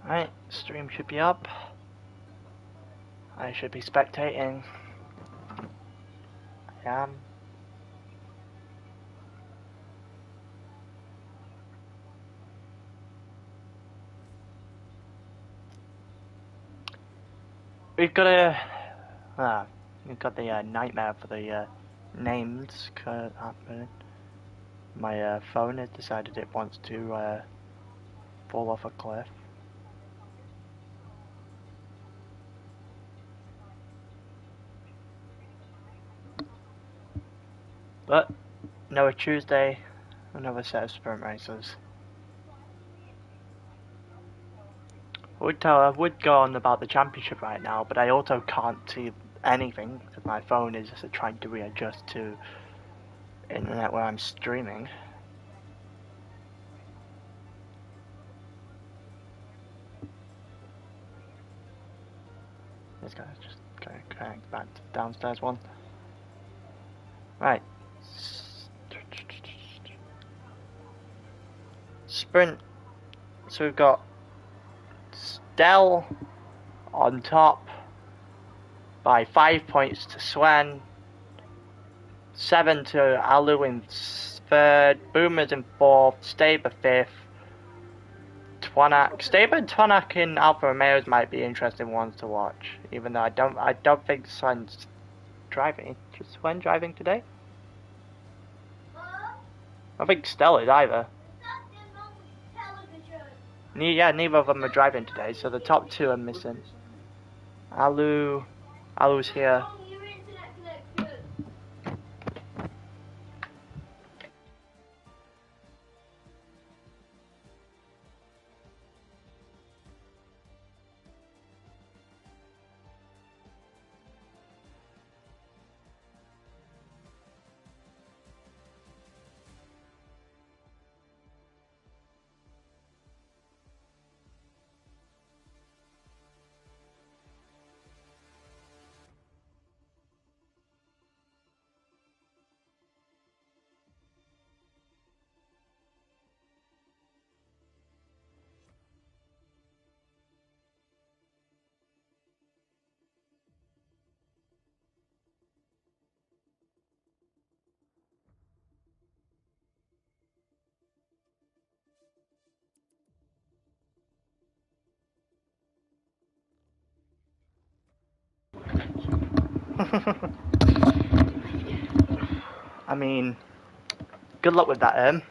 Right, stream should be up. I should be spectating. I am. We've got we've got the nightmare for the names happening. My phone has decided it wants to fall off a cliff. But another Tuesday, another set of sprint races. I would go on about the championship right now, but I also can't see anything because my phone is just trying to readjust to internet where I'm streaming. This guy's just going back to the downstairs one. Right. Sprint. So we've got Dell on top by 5 points to Swen, 7 to Alu in third, Boomers in fourth, Staber fifth, Staber and Twanak in Alfa Romeos might be interesting ones to watch, even though I don't think Swen's driving. Is Swen driving today? I don't think Stella is either. Yeah, neither of them are driving today, so the top two are missing. Alu's here. I mean, good luck with that,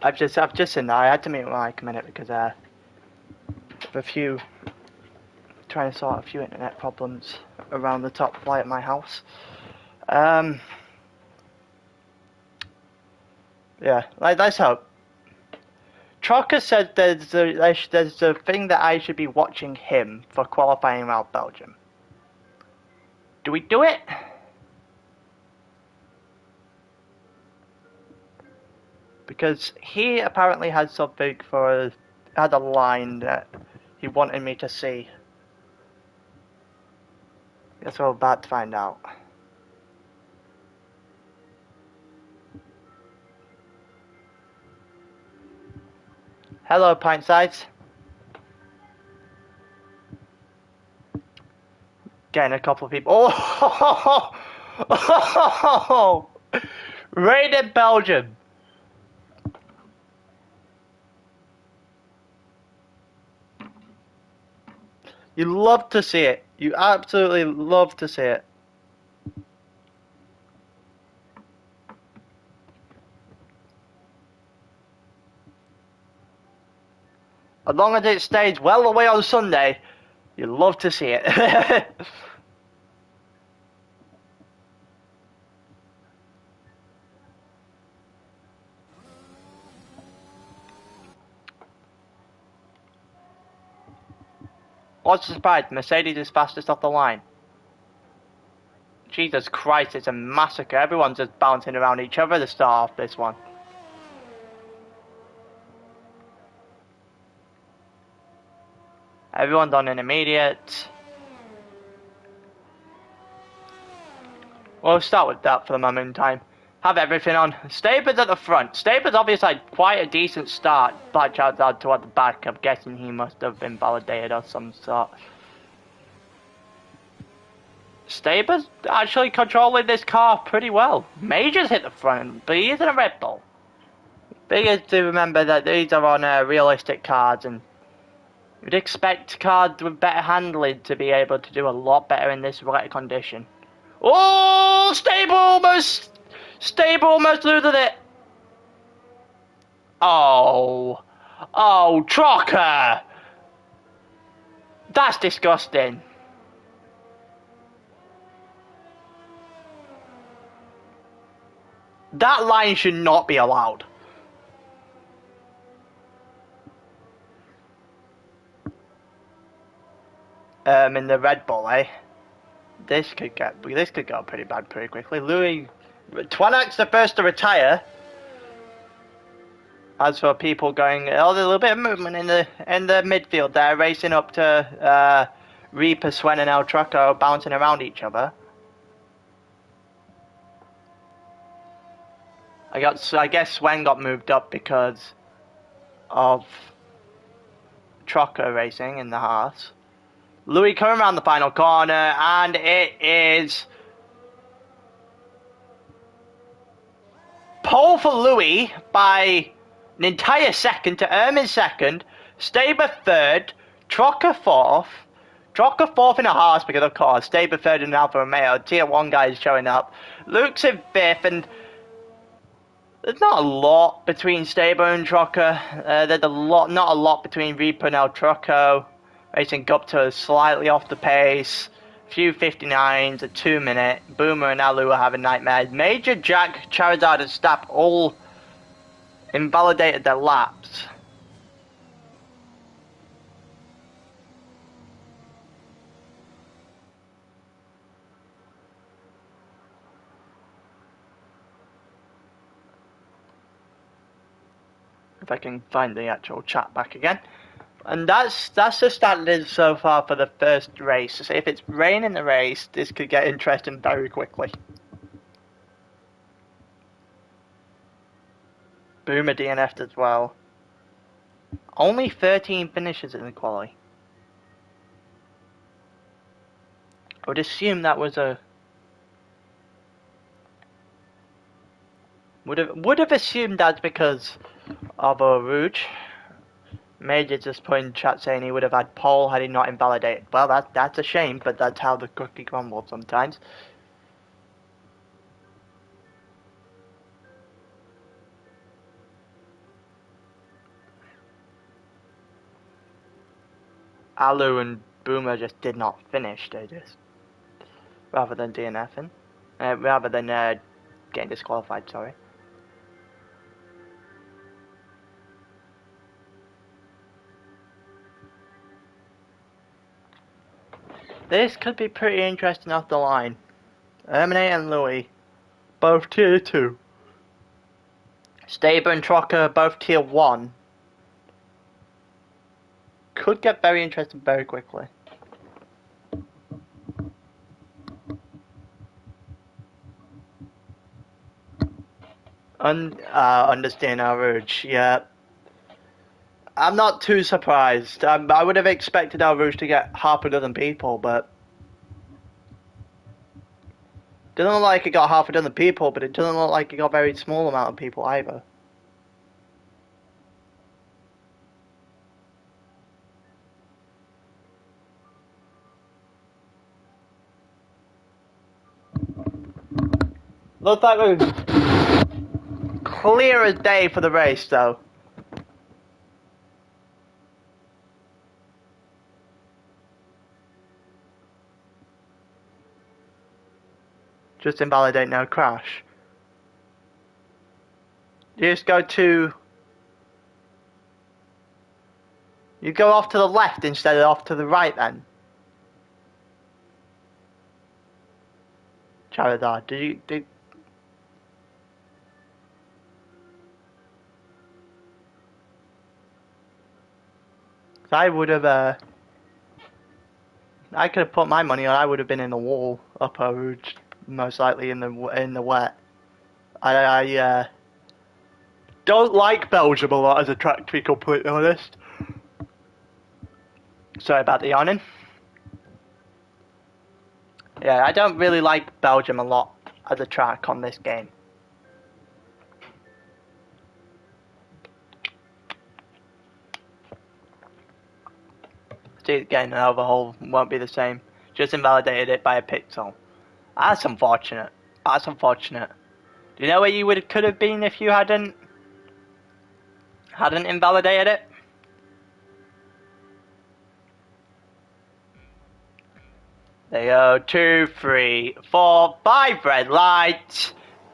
I've just seen that. I had to mute my mic a minute because of trying to sort a few internet problems around the top flight of my house. Yeah, let's hope. Trocker said there's a thing that I should be watching him for qualifying around Belgium. Do we do it? Because he apparently had something had a line that he wanted me to see. Guess we're about to find out. Hello, pint size. Getting a couple of people. Oh! Raided Belgium. You love to see it. You absolutely love to see it. As long as it stays well away on Sunday, you love to see it. What's the surprise? Mercedes is fastest off the line. Jesus Christ, it's a massacre. Everyone's just bouncing around each other to start off this one. Everyone's on intermediate. We'll start with that for the moment in time. have everything on. Staber's at the front. Staber's obviously had quite a decent start. Black Charizard toward the back. I'm guessing he must have been validated of some sort. Staber's actually controlling this car pretty well. Major's hit the front, but he is in a Red Bull. Big is to remember that these are on realistic cards, and you'd expect cards with better handling to be able to do a lot better in this wet condition. Oh, Stable almost loses it. Oh, Trucker. That's disgusting. That line should not be allowed. In the Red Bull, eh? This could go pretty bad pretty quickly. Louis Twanack's the first to retire. As for people going, there's a little bit of movement in the midfield there, racing up to Reaper, Swen, and El Trucco, bouncing around each other. I guess Swen got moved up because of Trucco racing in the Haas. Louis coming around the final corner, and it is pole for Louis by an entire second to Ermin second, Staber third, Trucker fourth in a Haas because of course, Staber third in Alfa Romeo, tier 1 guys showing up, Luke's in fifth, and there's not a lot between Staber and Trucker. There's not a lot between Reaper and El Trucco. Racing up to slightly off the pace. A few 59s, a 2 minute. Boomer and Alu are having nightmares. Major, Jack, Charizard, and Stapp all invalidated their laps. If I can find the actual chat back again. And that's the standard so far for the first race. So if it's rain in the race, this could get interesting very quickly. Boomer DNF'd as well. Only 13 finishes in the quali. I would assume that was a... Would have assumed that's because of a Rouge. Major just put in chat saying he would have had pole had he not invalidated. Well, that's a shame, but that's how the cookie crumbles sometimes. Alu and Boomer just did not finish, they just... Rather than DNFing. Rather than getting disqualified, sorry. This could be pretty interesting off the line. Erminate and Louis, both tier 2. Staber and Trocker, both tier 1. Could get very interesting very quickly. Understand our Rouge, yeah. I'm not too surprised. I would have expected El Rouge to get half a dozen people, but... Doesn't look like it got half a dozen people, but it doesn't look like it got a very small amount of people either. Looks like we're clear as day for the race, though. Just invalidate, no crash. You just go to... You go off to the left instead of off to the right then. Charizard, did... I would have, I could have put my money on, I would have been in the wall, upper Rouge, most likely in the wet. I don't like Belgium a lot as a track, to be completely honest. Sorry about the yawning. Yeah, I don't really like Belgium a lot as a track on this game. See, getting an overhaul won't be the same. Just invalidated it by a pixel. That's unfortunate. That's unfortunate. Do you know where you could have been if you hadn't invalidated it? There you go. 2, 3, 4, 5 red lights.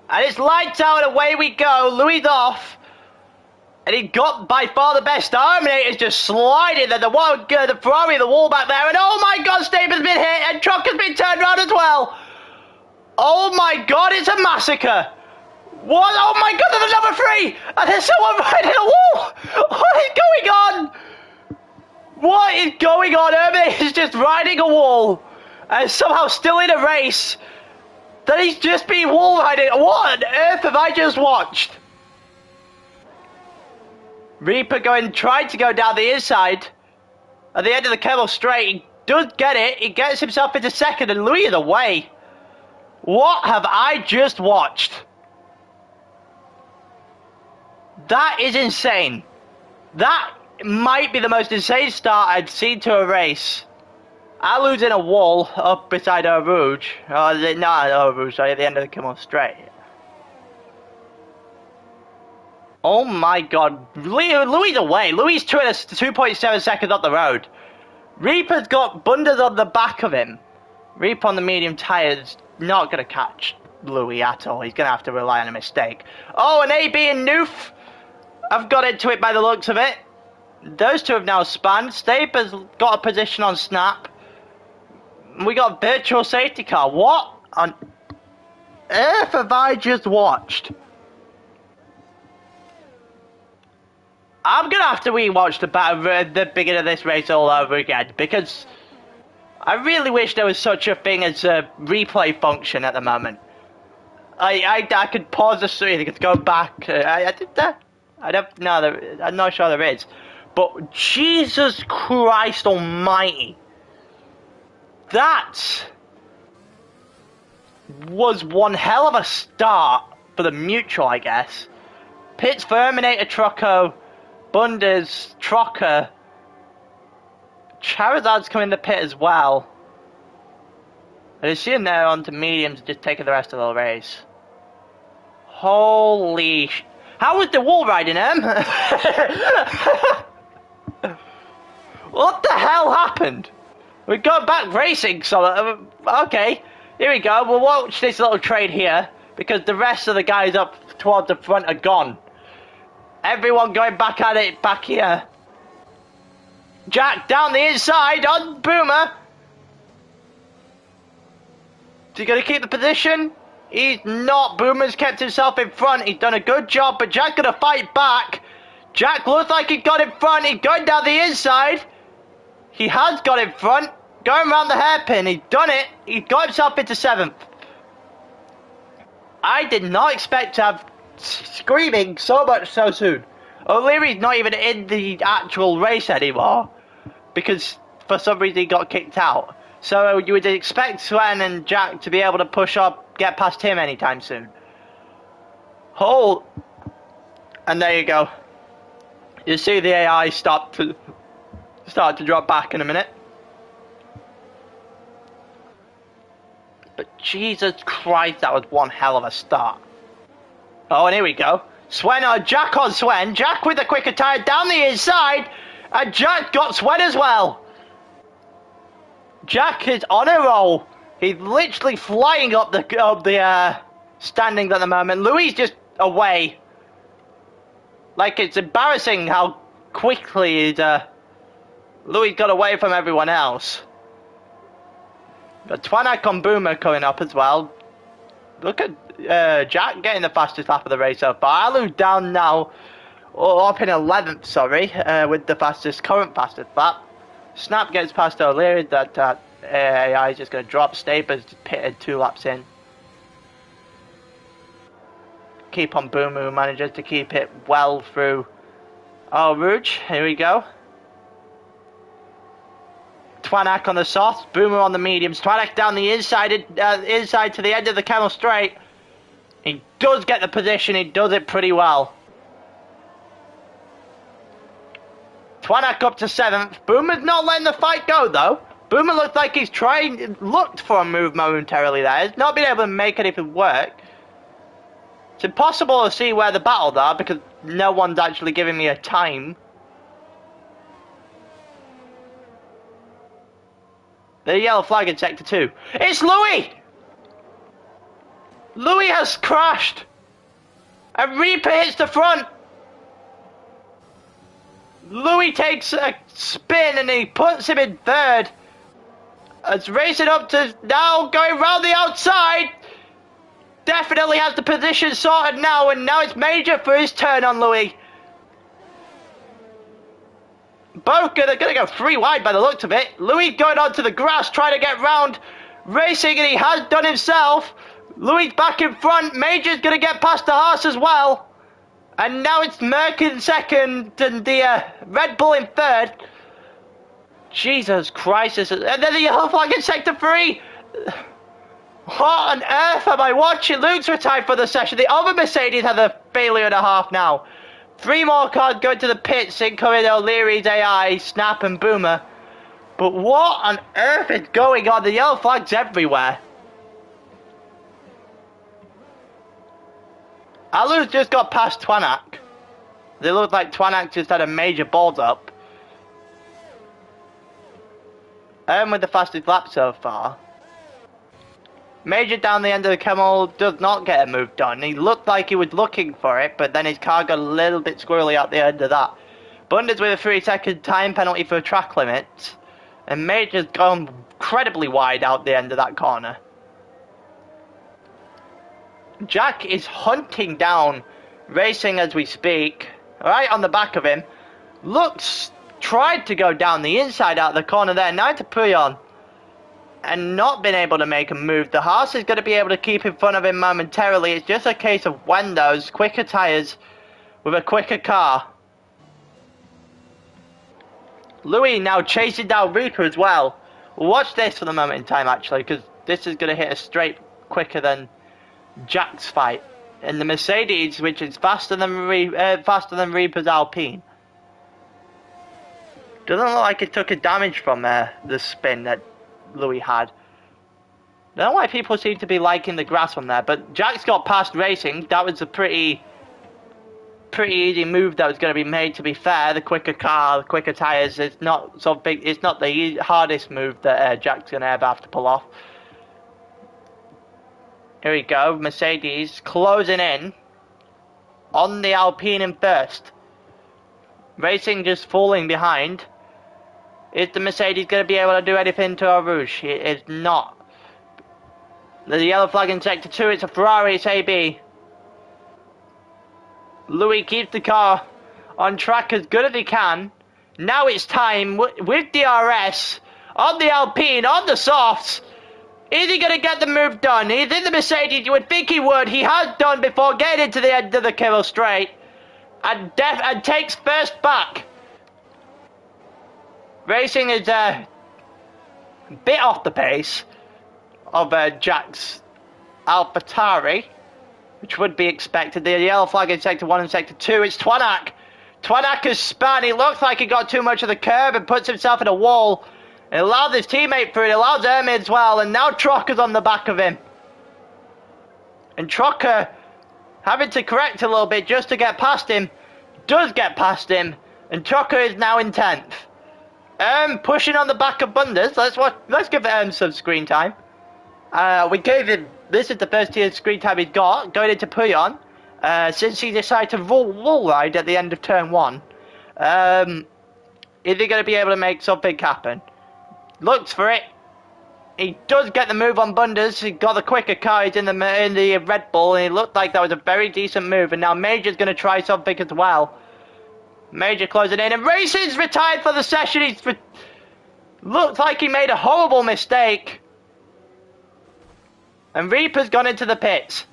And it's lights out and away we go. Louis off. And he got by far the best. Terminator's just sliding. Then the Ferrari, the wall back there. And oh my god, Staben's been hit. And Truck has been turned around as well. Oh my god, it's a massacre. What? Oh my god, there's a number 3. And there's someone riding a wall. What is going on? What is going on? Terminator is just riding a wall. And somehow still in a race. That he's just been wall riding. What on earth have I just watched? Reaper tried to go down the inside. At the end of the Kerbal Straight, he does get it. He gets himself into second and Louis is away. What have I just watched? That is insane. That might be the most insane start I've seen to a race. I lose in a wall up beside Eau Rouge. Oh, not Eau Rouge, sorry, at the end of the Kerbal Straight. Oh my god, Louis away. Louis is 2.7 seconds up the road. Reaper's got Bunders on the back of him. Reaper on the medium tyres, not going to catch Louis at all. He's going to have to rely on a mistake. Oh, and AB and Noof have got into it by the looks of it. Those two have now spanned. Staper's got a position on Snap. We got virtual safety car. What on earth have I just watched? I'm going to have to rewatch the beginning of this race all over again, because I really wish there was such a thing as a replay function at the moment. I could pause the stream, I could go back. I don't know, I'm not sure there is. But Jesus Christ almighty. That was one hell of a start for the Mutual, I guess. Pits for Terminator, Trucko, Bunders, Trocker. Charizard's coming in the pit as well. I assume they're onto mediums, just taking the rest of the race. Holy how was the wall riding him? What the hell happened? We got back racing, so okay. Here we go. We'll watch this little trade here, because the rest of the guys up towards the front are gone. Everyone going back at it back here. Jack down the inside on Boomer. Is he going to keep the position? He's not. Boomer's kept himself in front. He's done a good job, but Jack's going to fight back. Jack looks like he got in front. He's going down the inside. He has got in front. Going around the hairpin. He's done it. He got himself into 7th. I did not expect to have screaming so much so soon. O'Leary's not even in the actual race anymore, because for some reason he got kicked out. So you would expect Sven and Jack to be able to push up, get past him anytime soon. And there you go. You see the AI start to drop back in a minute. But Jesus Christ, that was one hell of a start. Oh, and here we go. Jack on Sven. Jack with the quicker tyre down the inside. And Jack got Sven as well. Jack is on a roll. He's literally flying up the standings at the moment. Louis just away. Like, it's embarrassing how quickly Louis got away from everyone else. But Twanak on Boomer coming up as well. Look at Jack getting the fastest lap of the race so far. Alu's down now, up in 11th, sorry, with the current fastest lap. Snap gets past O'Leary. That AI is just going to drop. Staper's pitted 2 laps in. keep on Boomer, who manages to keep it well through. Oh, Rouge, here we go. Twanak on the softs, Boomer on the mediums. Twanak down the inside to the end of the Camel Straight. He does get the position, he does it pretty well. Twanak up to 7th. Boomer's not letting the fight go though. Boomer looks like he's looked for a move momentarily there. He's not been able to make anything work. It's impossible to see where the battles are because no one's actually giving me a time. The yellow flag in sector 2. It's Louis! Louis has crashed! And Reaper hits the front! Louis takes a spin and he puts him in 3rd. It's racing up to now going round the outside. Definitely has the position sorted now, and now it's Major for his turn on Louis. Both gonna go 3 wide by the looks of it. Louis going onto the grass trying to get round racing, and he has done himself. Louis back in front. Major's gonna get past the horse as well. And now it's Merck in 2nd and the Red Bull in 3rd. Jesus Christ. And then the yellow flag in sector 3. What on earth am I watching? Luke's retired for the session. The other Mercedes has a failure and a half now. 3 more cars going to the pits, incoming O'Leary's AI, Snap and Boomer. But what on earth is going on? The yellow flag's everywhere. Alu's just got past Twanak. They look like Twanak just had a major balls up. With the fastest lap so far. Major down the end of the Camel does not get a move done. He looked like he was looking for it, but then his car got a little bit squirrely at the end of that. Bundes with a 3-second time penalty for track limits. And Major's gone incredibly wide out the end of that corner. Jack is hunting down racing as we speak. Right on the back of him. Tried to go down the inside out of the corner there. Now to Puyon. And not been able to make a move. The horse is going to be able to keep in front of him momentarily. It's just a case of when those quicker tyres with a quicker car. Louis now chasing down Reaper as well. Watch this for the moment in time actually, because this is going to hit a straight quicker than Jack's fight. And the Mercedes, which is faster than Reaper's Alpine. Doesn't look like it took a damage from the spin that Louis had. I don't know why people seem to be liking the grass from there, but Jack's got past racing. That was a pretty easy move that was going to be made, to be fair. The quicker car, the quicker tyres, it's not so big. It's not the hardest move that Jack's going to ever have to pull off. Here we go, Mercedes closing in on the Alpine in 1st. Racing just falling behind. Is the Mercedes going to be able to do anything to our Rouge? It is not. There's a yellow flag in sector 2. It's a Ferrari. It's AB. Louis keeps the car on track as good as he can. Now it's time with DRS on the Alpine, on the softs. Is he going to get the move done? He's in the Mercedes. You would think he would. He has done before getting into the end of the Camel Straight. And takes 1st back. Racing is a bit off the pace of Jack's AlphaTauri, which would be expected. The yellow flag in sector 1 and sector 2. It's Twanak. Twanak has spun. He looks like he got too much of the curb and puts himself in a wall. It allows his teammate through. It allows Ermi as well. And now Trocker's on the back of him. And Trocker having to correct a little bit just to get past him. Does get past him. And Trocker is now in 10th. Pushing on the back of Bundes. Let's give some screen time. We gave him. This is the first tier screen time he's got going into Puyon. Since he decided to wall ride at the end of turn 1. Is he going to be able to make something happen? Looks for it. He does get the move on Bundes. He got the quicker car. He's in the Red Bull, and it looked like that was a very decent move. And now Major's going to try something as well. Major closing in, and Racing's retired for the session. Looks like he made a horrible mistake. And Reaper's gone into the pits.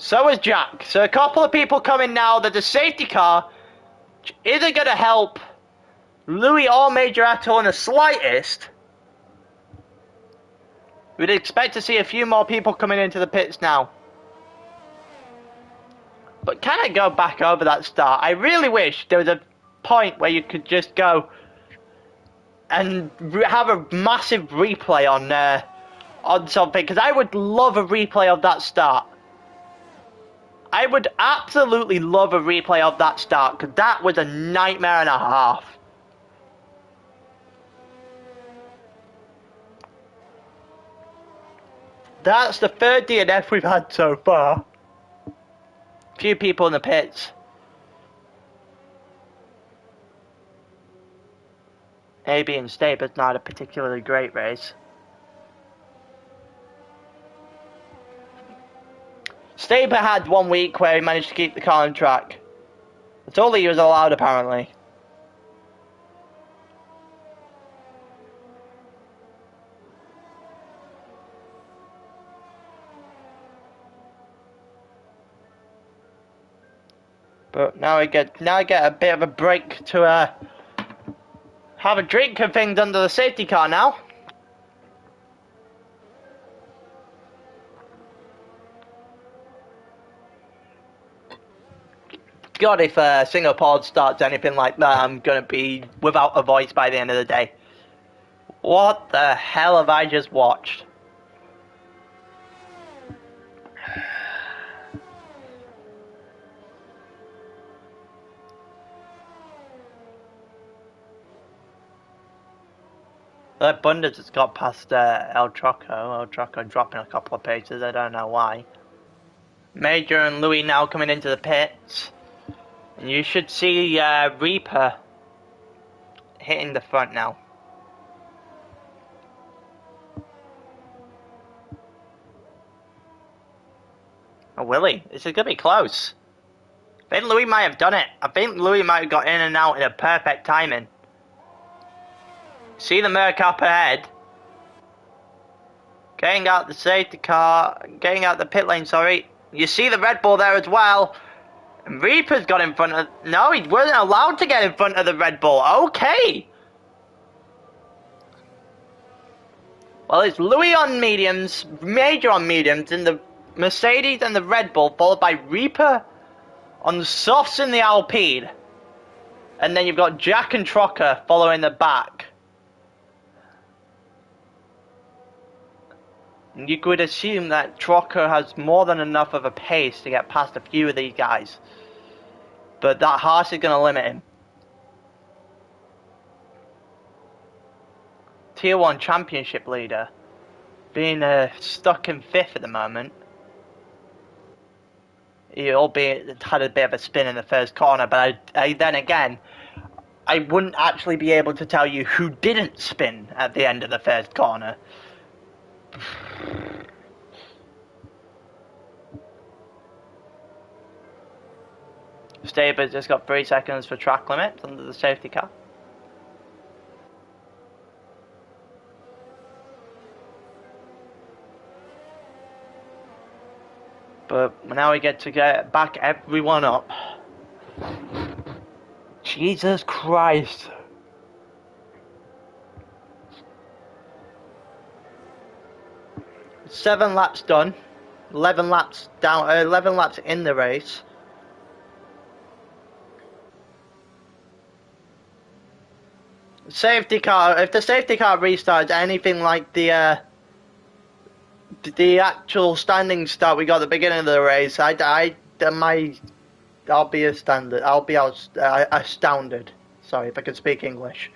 So is Jack. So a couple of people coming now that the safety car isn't going to help Louis or Major Atto in the slightest. We'd expect to see a few more people coming into the pits now. But can I go back over that start? I really wish there was a point where you could just go and have a massive replay on something, because I would love a replay of that start. I would absolutely love a replay of that start, because that was a nightmare and a half. That's the third DNF we've had so far. Few people in the pits. AB and Staber's not a particularly great race. Staber had 1 week where he managed to keep the car on track. That's all he was allowed, apparently. But now I get a bit of a break to have a drink and things under the safety car now. God, if single pod starts anything like that, I'm gonna be without a voice by the end of the day. What the hell have I just watched? That Bundes has got past El Troco. El Troco dropping a couple of paces, I don't know why. Major and Louis now coming into the pits. And you should see Reaper hitting the front now. Oh, Willie, this is going to be close. I think Louis might have done it. I think Louis might have got in and out in a perfect timing. See the Merc up ahead. Getting out the safety car, getting out the pit lane, sorry. You see the Red Bull there as well. And Reaper's got in front of... No, he wasn't allowed to get in front of the Red Bull. Okay. Well, it's Louis on mediums, Major on mediums, and the Mercedes and the Red Bull, followed by Reaper on the softs in the Alpine. And then you've got Jack and Trocker following the back. You could assume that Trocker has more than enough of a pace to get past a few of these guys. But that Haas is going to limit him. Tier 1 championship leader. Being stuck in 5th at the moment. He albeit had a bit of a spin in the first corner, but then again, I wouldn't actually be able to tell you who didn't spin at the end of the first corner. Staber's just got 3 seconds for track limits under the safety car. But now we get to get back everyone up. Jesus Christ. Seven laps done. 11 laps down. 11 laps in the race. Safety car. If the safety car restarts anything like the actual standing start we got at the beginning of the race, I'll be astounded. I'll be astounded. Sorry if I could speak English.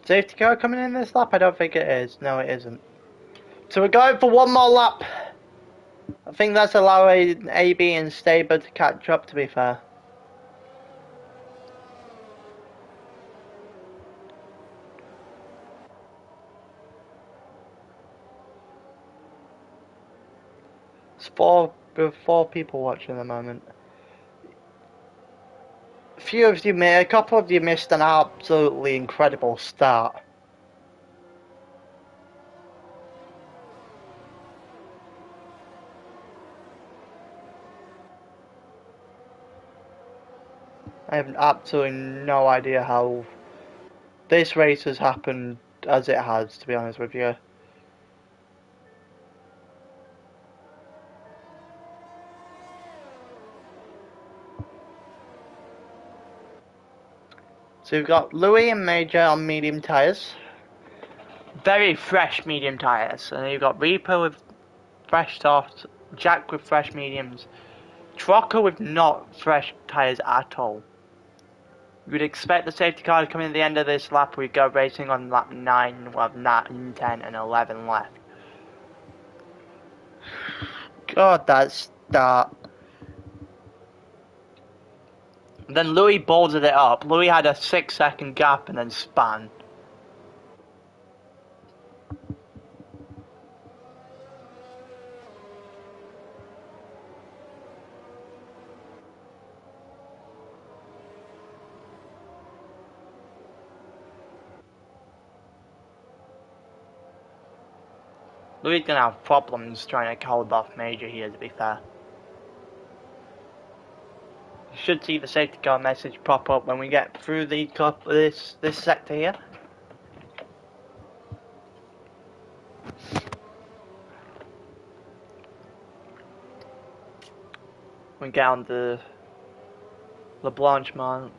Safety car coming in this lap? I don't think it is. No, it isn't. So we're going for one more lap. I think that's allowing AB and Staber to catch up, to be fair. There are four people watching at the moment. A couple of you missed an absolutely incredible start. I have absolutely no idea how this race has happened as it has, to be honest with you. So we've got Louis and Major on medium tyres. Very fresh medium tyres. And then you've got Reaper with fresh softs, Jack with fresh mediums, Trocker with not fresh tyres at all. You'd expect the safety car to come in at the end of this lap. We go racing on lap 9, we'll have 9, 10 and 11 left. God, that start. Then Louis bolted it up. Louis had a 6-second gap and then span. Louis is going to have problems trying to hold off Major here, to be fair. You should see the safety car message pop up when we get through this sector here. We get on the Blanchemont,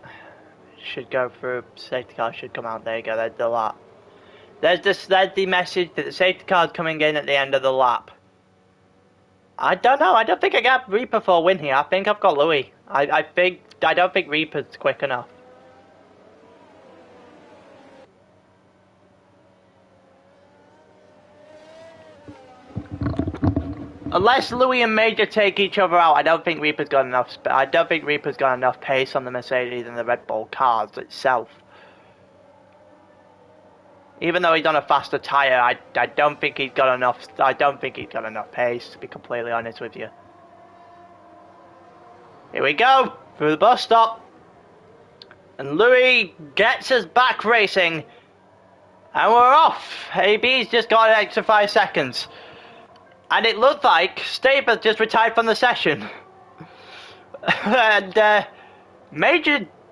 should go through, safety car should come out, there you go, there's the lap. There's the message that the safety car's coming in at the end of the lap. I don't know, I don't think I got Reaper for a win here, I think I've got Louis. I don't think Reaper's quick enough. Unless Louis and Major take each other out, I don't think Reaper's got enough. I don't think Reaper's got enough pace on the Mercedes and the Red Bull cars itself. Even though he's on a faster tyre, I don't think he's got enough. I don't think he's got enough pace, to be completely honest with you. Here we go through the bus stop, and Louis gets us back racing, and we're off. AB's just got an extra 5 seconds. And it looked like Staber just retired from the session. And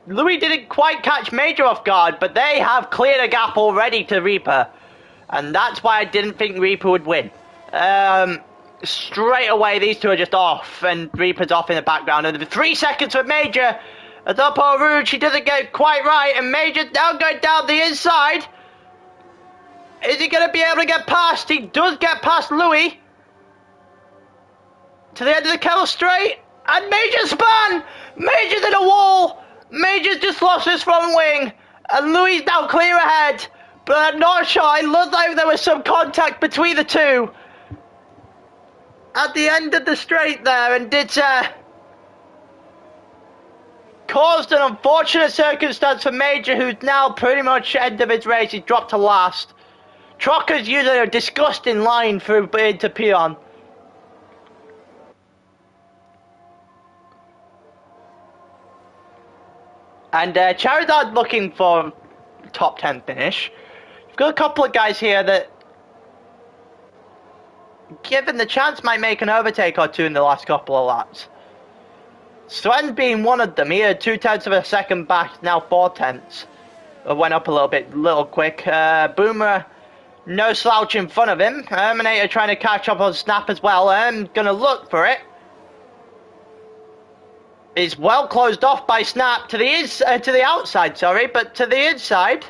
Louis didn't quite catch Major off guard, but they have cleared a gap already to Reaper. And that's why I didn't think Reaper would win. Straight away, these two are just off, and Reaper's off in the background. And 3 seconds for Major. As up Eau Rouge, he doesn't get quite right, and Major now going down the inside. Is he going to be able to get past? He does get past Louis. To the end of the Kettle Straight, and Major span! Major's in a wall! Major's just lost his front wing, and Louis now clear ahead, but I'm not sure. It looked like there was some contact between the two at the end of the straight there, and it caused an unfortunate circumstance for Major, who's now pretty much end of his race. He's dropped to last. Trocker's using a disgusting line through into Pion. And Charizard looking for a top 10 finish. We've got a couple of guys here that, given the chance, might make an overtake or two in the last couple of laps. Sven being one of them. He had 0.2 of a second back, now 0.4. Went up a little quick. Boomer, no slouch in front of him. Terminator trying to catch up on Snap as well. Gonna look for it. It's well closed off by Snap to the outside, sorry, but to the inside.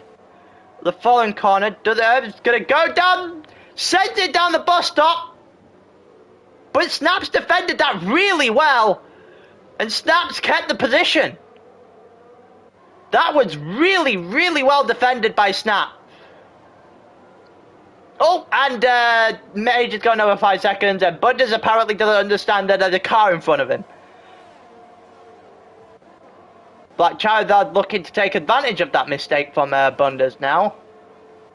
The following corner, it's gonna go down, sends it down the bus stop. But Snap's defended that really well, and Snap's kept the position. That was really, really well defended by Snap. Oh, and Major's got another 5 seconds, and Butters apparently doesn't understand that there's a car in front of him. Black Charizard looking to take advantage of that mistake from Bunders now.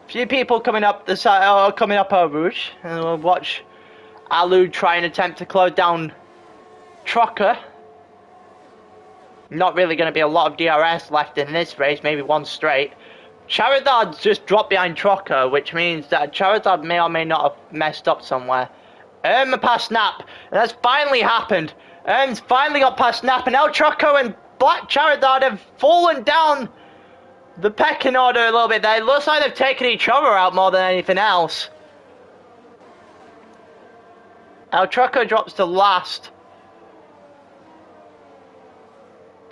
Few people coming up the side, coming up our route, and we'll watch Alu try and attempt to close down Trucker. Not really going to be a lot of DRS left in this race, maybe one straight. Charizard's just dropped behind Trucker, which means that Charizard may or may not have messed up somewhere. Past Snap, and that's finally happened. Finally got past Snap, and now Trucker and Black Charizard have fallen down the pecking order a little bit there. It looks like they've taken each other out more than anything else. Now Trucker drops to last.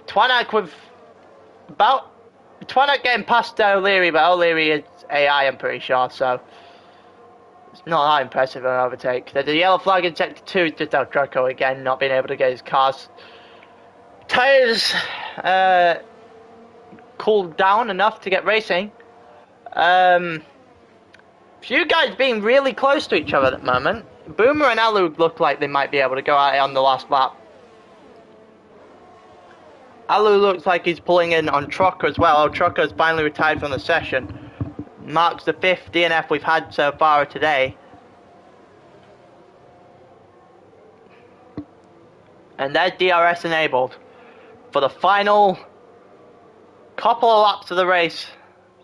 Twanak with about Twanak getting past O'Leary, but O'Leary is AI, I'm pretty sure, so it's not that impressive of an overtake. There's a yellow flag in sector 2, just out Draco again, not being able to get his car's tyres cooled down enough to get racing. Few guys being really close to each other at the moment. Boomer and Alu look like they might be able to go at it on the last lap. Alu looks like he's pulling in on Trucker as well. Trucker's finally retired from the session. Marks the 5th DNF we've had so far today. And they're DRS enabled for the final couple of laps of the race.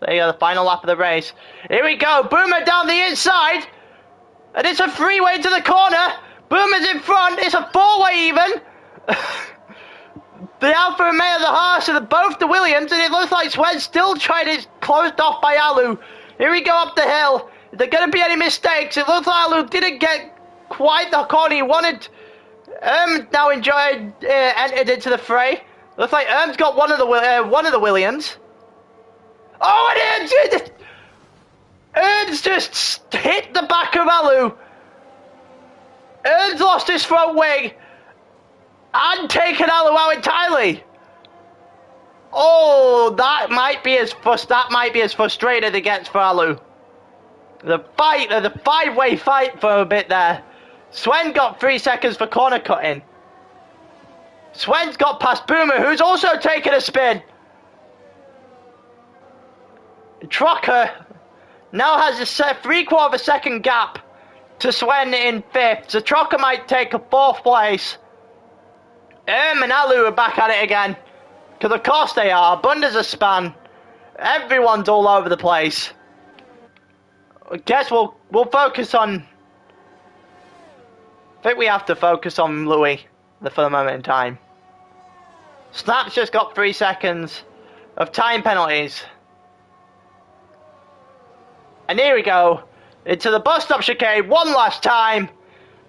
There you go, the final lap of the race. Here we go, Boomer down the inside. And it's a freeway to the corner. Boomer's in front, it's a 4-way even. The Alpha Romeo, the Haas, and both the Williams, and it looks like Swen's still trying to closed off by Alu. Here we go up the hill. Is there going to be any mistakes? It looks like Alu didn't get quite the corner he wanted. Now entered into the fray. Looks like got one of the Williams. Oh, and Ernst just hit the back of Alu. Ernst lost his front wing and taken Alu out entirely. Oh, that might be as frustrated it gets for Alu. The 5-way fight for a bit there. Swen got 3 seconds for corner cutting. Swen's got past Boomer, who's also taken a spin. Trucker now has a 3/4 of a second gap to Swen in 5th, so Trucker might take a 4th place. And Alu are back at it again, because of course they are. Bunder's a span. Everyone's all over the place. I guess we'll focus on. I think we have to focus on Louis for the moment in time. Snap's just got 3 seconds of time penalties. And here we go, into the bus stop chicane one last time.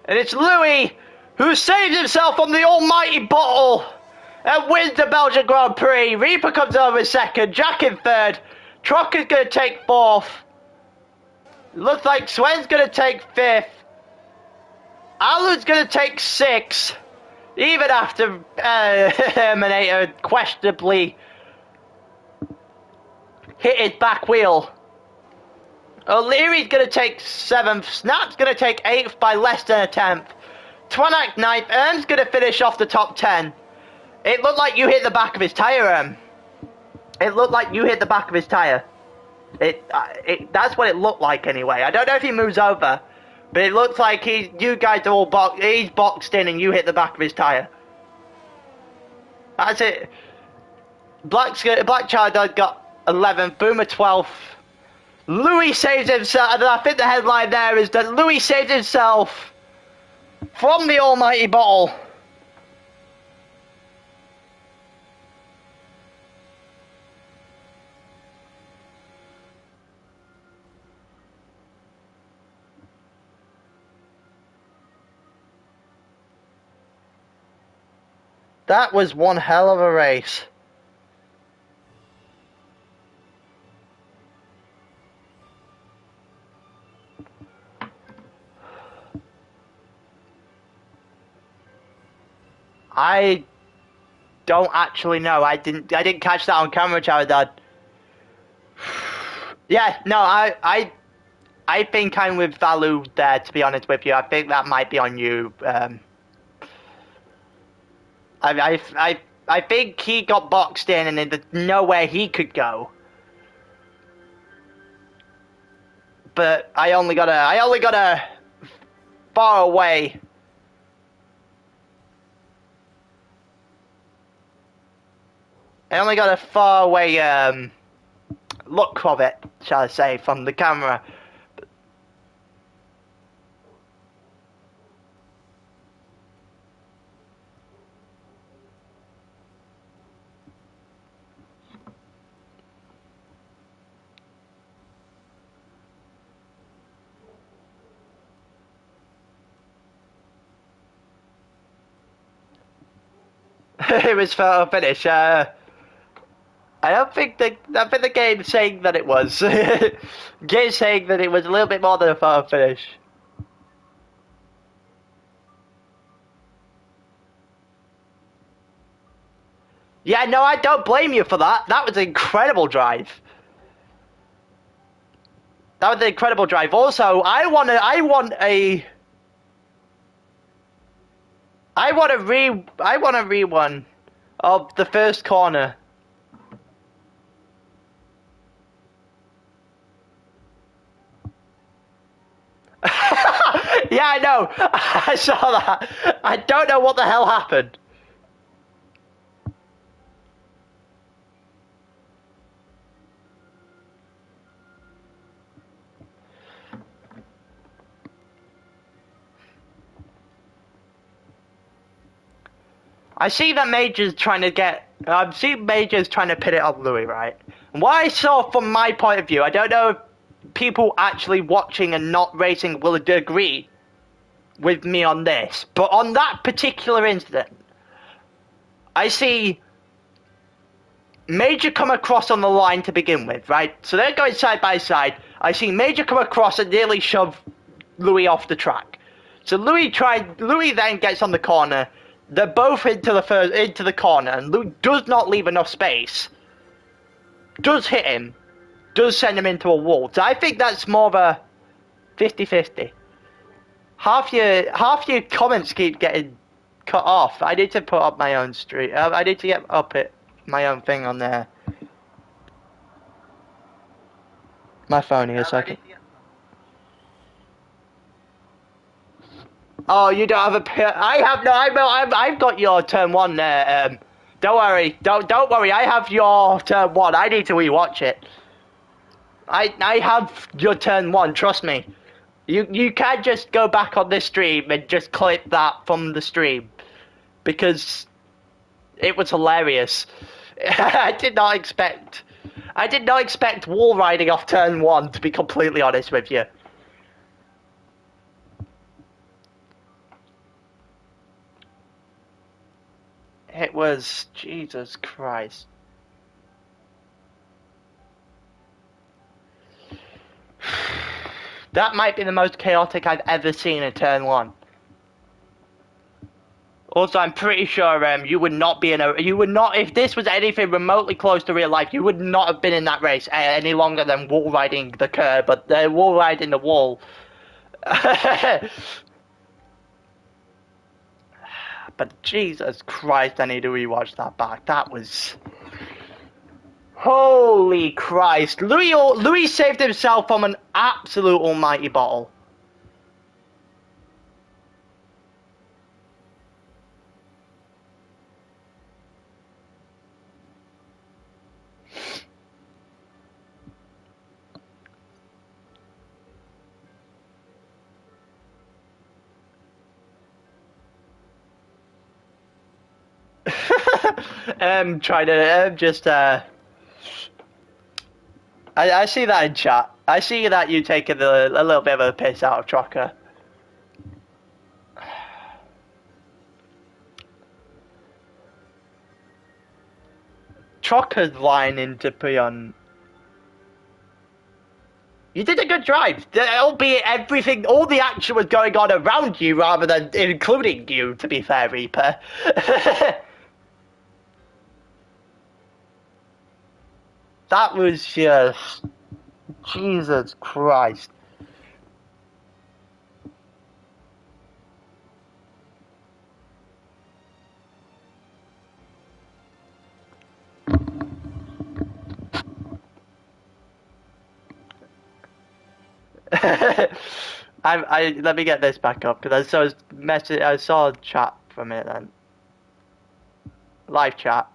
And it's Louis who saves himself from the almighty bottle and wins the Belgian Grand Prix. Reaper comes over in 2nd, Jack in 3rd. Trucker's going to take 4th. Looks like Swen's going to take 5th. Alu's going to take 6th. Even after Terminator questionably hit his back wheel. O'Leary's going to take 7th. Snap's going to take 8th by less than a 10th. Twanak 9th. Ern's going to finish off the top 10. It looked like you hit the back of his tyre, It looked like you hit the back of his tyre. That's what it looked like anyway. I don't know if he moves over, but it looks like you guys are all he's boxed in and you hit the back of his tyre. That's it. Black Child got 11th, Boomer 12th. Louis saves himself, and I think the headline there is that Louis saves himself from the almighty bottle. That was one hell of a race. I don't actually know. I didn't catch that on camera, Charizard. Yeah, no, I think I'm with Valu there, to be honest with you. I think that might be on you. I think he got boxed in and there's nowhere he could go. But I only got a far away. I only got a far away look of it, shall I say, from the camera. It was photo finish. I don't think the game's saying that it was. Game's saying that it was a little bit more than a photo finish. Yeah, no, I don't blame you for that. That was an incredible drive. That was an incredible drive. Also, I want a rerun of the first corner. Yeah, I know. I saw that. I don't know what the hell happened. I see that Major's trying to pin it on Louis, right? And what I saw from my point of view, I don't know if people actually watching and not racing will agree with me on this, but on that particular incident, I see Major come across on the line to begin with, right? So they're going side by side. I see Major come across and nearly shove Louis off the track. So Louis then gets on the corner. They're both into the corner, and Louis does not leave enough space. Does hit him. Does send him into a wall. So I think that's more of a 50-50. Half your comments keep getting cut off. I need to put up my own stream. I need to get up my own thing on there. My phone here, a second. Oh, you don't have a. I have no. I've got your turn one there. Don't worry. Don't worry. I have your turn one. I need to rewatch it. I have your turn one. Trust me. You can't just go back on this stream and just clip that from the stream, because it was hilarious. I did not expect wall riding off turn one, to be completely honest with you. It was, Jesus Christ. That might be the most chaotic I've ever seen in turn one. Also, I'm pretty sure you would not, if this was anything remotely close to real life, you would not have been in that race any longer than wall riding the curb, but wall riding the wall. But Jesus Christ, I need to rewatch that back. That was... Holy Christ. Louis saved himself from an absolute almighty bottle. Trying to just I see that in chat. I see that you taking a little bit of a piss out of Trocker. Trocker's line into Peon. You did a good drive, albeit everything, all the action was going on around you rather than including you, to be fair, Reaper. That was just... Jesus Christ. Let me get this back up because I saw a chat from it then. Live chat.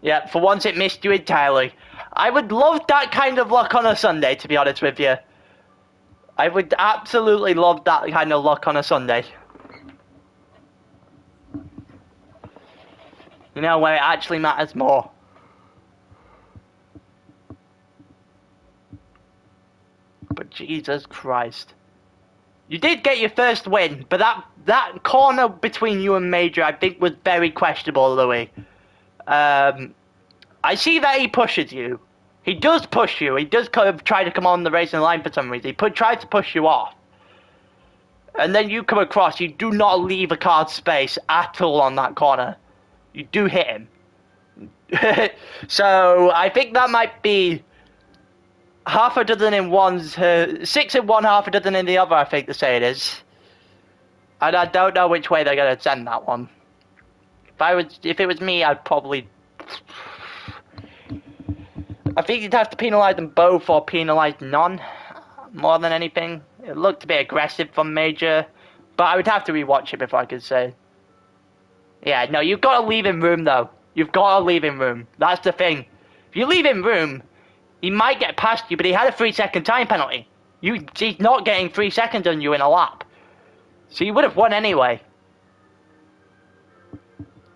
Yeah, for once it missed you entirely. I would love that kind of luck on a Sunday, to be honest with you. I would absolutely love that kind of luck on a Sunday. You know, where it actually matters more. But Jesus Christ. You did get your first win, but that corner between you and Major, I think, was very questionable, Louis. I see that he pushes you. He does push you. He does kind of try to come on the racing line for some reason. He tries to push you off. And then you come across. You do not leave a car's space at all on that corner. You do hit him. So, I think that might be half a dozen in one, 6 in one, half a dozen in the other, I think the saying is. And I don't know which way they're going to send that one. If it was me, I'd probably... I think you'd have to penalise them both or penalise none, more than anything. It looked a bit aggressive from Major, but I would have to rewatch it before I could say. Yeah, no, you've got to leave him room, though. You've got to leave him room. That's the thing. If you leave him room, he might get past you, but he had a 3-second time penalty. He's not getting 3 seconds on you in a lap. So you would have won anyway.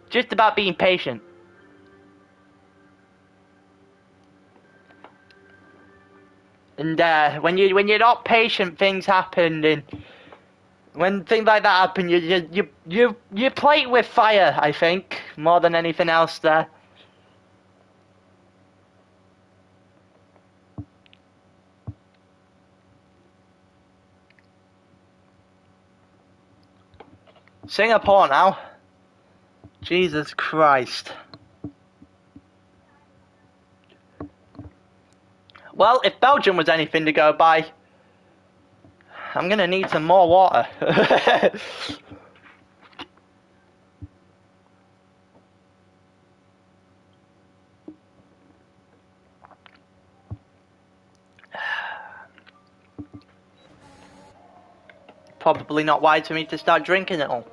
Just about being patient. And when you're not patient, things happen, and when things like that happen, you play with fire, I think, more than anything else there. Singapore now. Jesus Christ. Well, if Belgium was anything to go by, I'm gonna need some more water. Probably not wise for me to start drinking it all.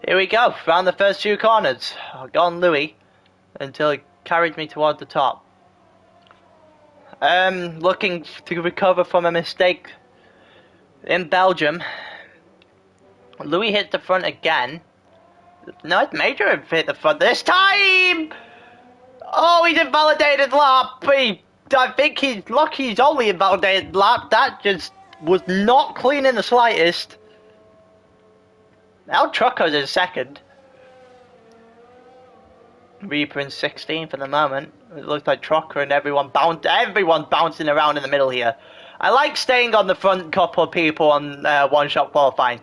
Here we go, round the first 2 corners. I've gone Louis until he carried me towards the top. Looking to recover from a mistake in Belgium. Louis hit the front again. No, it's Major who hit the front this time! Oh, he's invalidated lap! I think he's lucky he's only invalidated lap. That just was not clean in the slightest. Now Trucker's in second. Reaper in 16th for the moment. It looks like Trucker and everyone's bouncing around in the middle here. I like staying on the front couple of people on one-shot qualifying.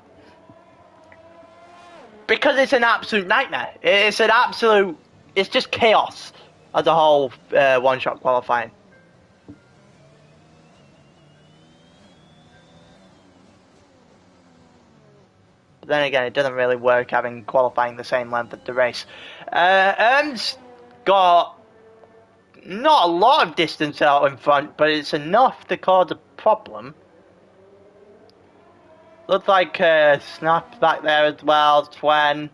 Because it's an absolute nightmare. It's just chaos as a whole one-shot qualifying. But then again, it doesn't really work having qualifying the same length of the race. Ern's got not a lot of distance out in front, but it's enough to cause a problem. Looks like Snap's back there as well, Swen,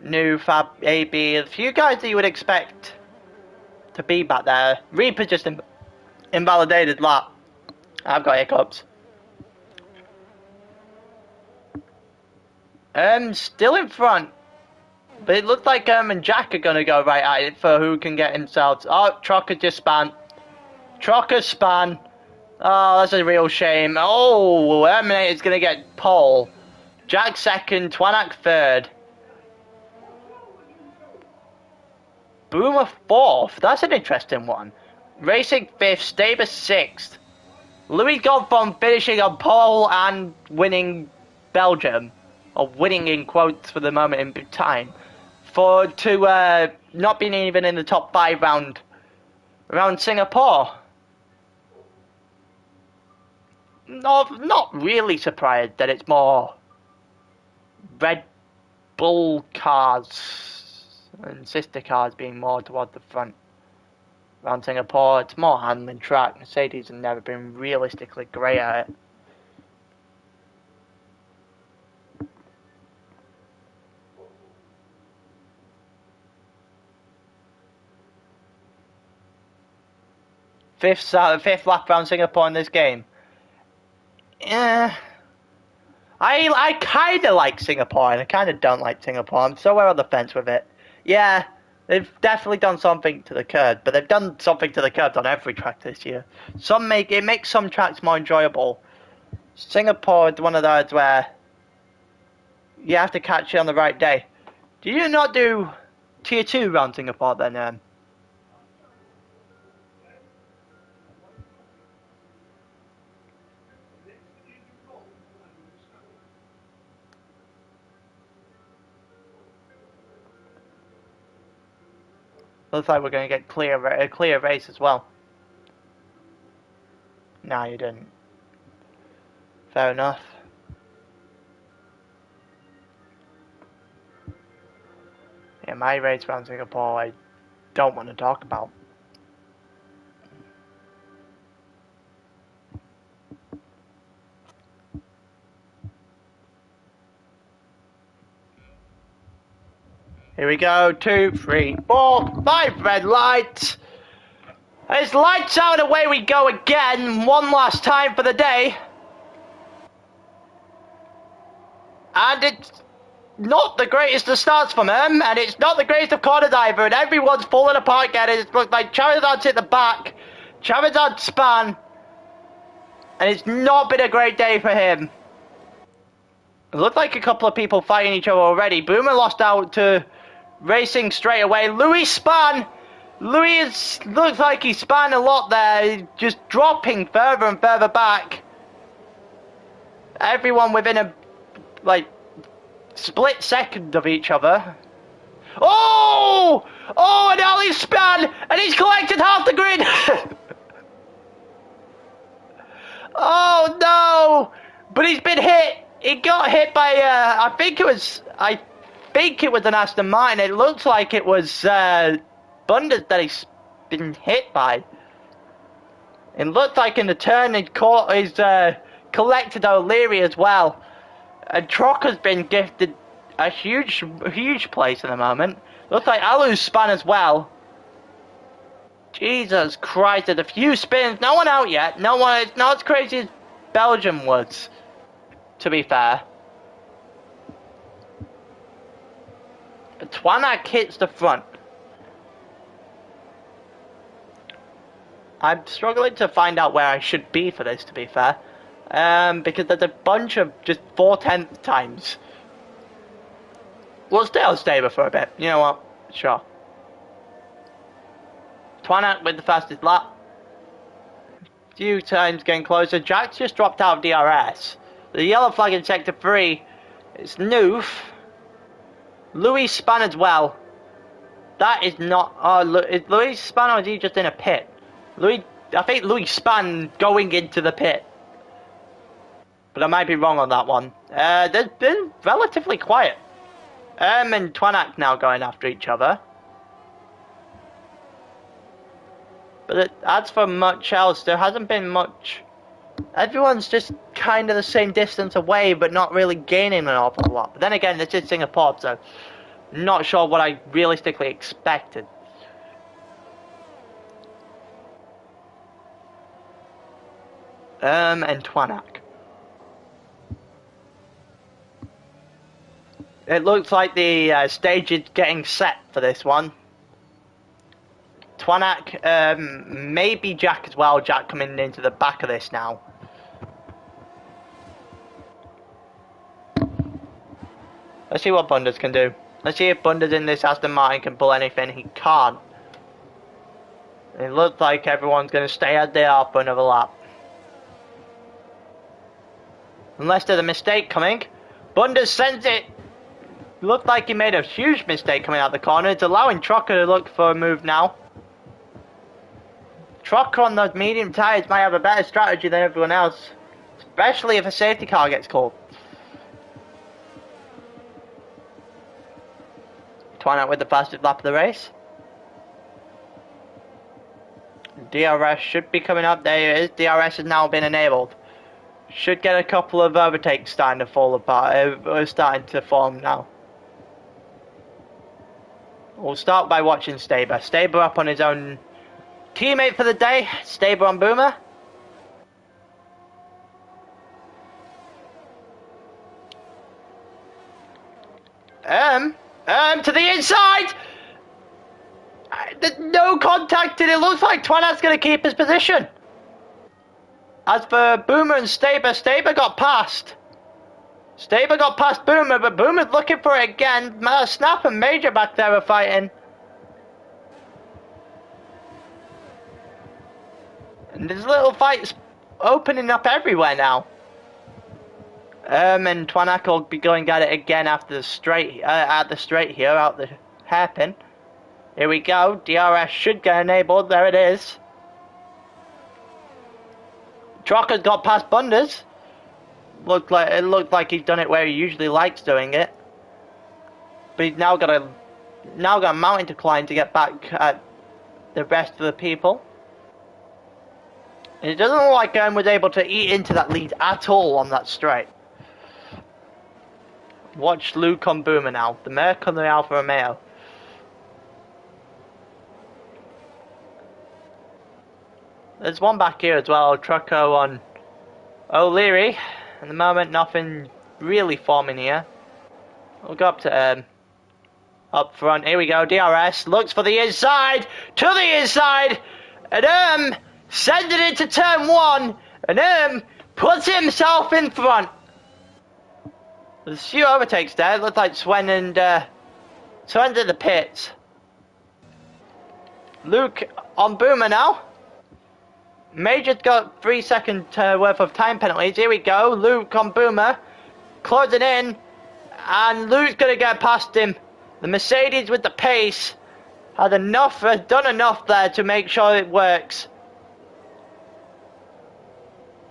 New, Fab, AB, a few guys that you would expect to be back there. Reaper just invalidated lap. I've got hiccups. Still in front. But it looks like and Jack are going to go right at it for who can get himself. Oh, Trucker just span. Trucker span. Oh, that's a real shame. Oh, Terminator's going to get pole. Jack second, Twanak third. Boomer fourth. That's an interesting one. Racing fifth, Staber sixth. Louis gone from finishing on pole and winning Belgium, or winning in quotes for the moment in time, to not being even in the top 5 around Singapore. Not really surprised that it's more Red Bull cars and sister cars being more towards the front. around Singapore. It's more handling track. Mercedes have never been realistically great at it. Fifth lap around Singapore in this game. Yeah. I kind of like Singapore, and I kind of don't like Singapore. I'm somewhere on the fence with it. Yeah, they've definitely done something to the curb, but they've done something to the curbs on every track this year. It makes some tracks more enjoyable. Singapore is one of those where you have to catch it on the right day. Do you not do tier 2 around Singapore then? Looks like we're going to get a clear race as well. No, you didn't. Fair enough. Yeah, my race around Singapore I don't want to talk about. Here we go, 2, 3, 4, 5 red lights. It's lights out, away we go again, one last time for the day. And it's not the greatest of starts from him, and it's not the greatest of corners either, and everyone's falling apart again. It looks like Charizard's hit the back, Charizard span, and it's not been a great day for him. It looked like a couple of people fighting each other already. Boomer lost out to racing straight away. Louis span! Looks like he span a lot there, just dropping further and further back. Everyone within a, split second of each other. Oh! Oh, and Ali span! And he's collected half the grid! Oh, no! But he's been hit! He got hit by, I think it was an Aston Martin. It looks like it was, Bunders that he's been hit by. It looked like in the turn he's collected O'Leary as well. And Trocker's been gifted a huge place at the moment. Looks like Alu's span as well. Jesus Christ, there's a few spins. No one out yet. No one. It's not as crazy as Belgium was, to be fair. But Twanak hits the front. I'm struggling to find out where I should be for this, to be fair. Because there's a bunch of just 4/10 times. We'll stay there for a bit. You know what? Sure. Twanak with the fastest lap. Few times getting closer. Jack's just dropped out of DRS. The yellow flag in sector 3. It's Noof. Louis span as well. That is not. Oh, is Louis span or is he just in a pit? I think Louis span going into the pit. But I might be wrong on that one. They've been relatively quiet. And Twanak now going after each other. But as for much else, there hasn't been much. Everyone's just kind of the same distance away, but not really gaining an awful lot. But then again, this is Singapore, so not sure what I realistically expected. And Twanak. It looks like the stage is getting set for this one. Twanak, maybe Jack as well. Jack coming into the back of this now. Let's see what Bunders can do. Let's see if Bunders in this Aston Martin can pull anything. He can't. It looks like everyone's going to stay as they are for another lap. Unless there's a mistake coming. Bunders sends it. Looked like he made a huge mistake coming out the corner. It's allowing Trocker to look for a move now. Trocker on those medium tyres might have a better strategy than everyone else. Especially if a safety car gets called. Twanak with the fastest lap of the race. DRS should be coming up. There it is. DRS has now been enabled. Should get a couple of overtakes starting to fall apart. Starting to form now. We'll start by watching Staber. Staber up on his own teammate for the day. Staber on Boomer. To the inside! There's no contact and it looks like Twanat's going to keep his position. As for Boomer and Staber, Staber got past. Staber got past Boomer, but Boomer's looking for it again. Snap and Major back there are fighting. And there's little fights opening up everywhere now. And Twanak will be going at it again after the straight, at the straight here, out the hairpin. Here we go. DRS should get enabled. There it is. Trocker's got past Bunders. Looked like he's done it where he usually likes doing it. But he's now got a mountain to climb to get back at the rest of the people. And it doesn't look like was able to eat into that lead at all on that straight. Watch Luke on Boomer now. The Merc on the Alfa Romeo. There's one back here as well. Trucko on O'Leary. At the moment, nothing really forming here. We'll go up to up front. Here we go. DRS looks for the inside. To the inside. And sends it into turn one. And puts himself in front. There's a few overtakes there. It looks like Swen and Swen's in the pits. Luke on Boomer now. Major's got 3 seconds worth of time penalties. Here we go. Luke on Boomer. Closing in. And Luke's going to get past him. The Mercedes with the pace has done enough there to make sure it works.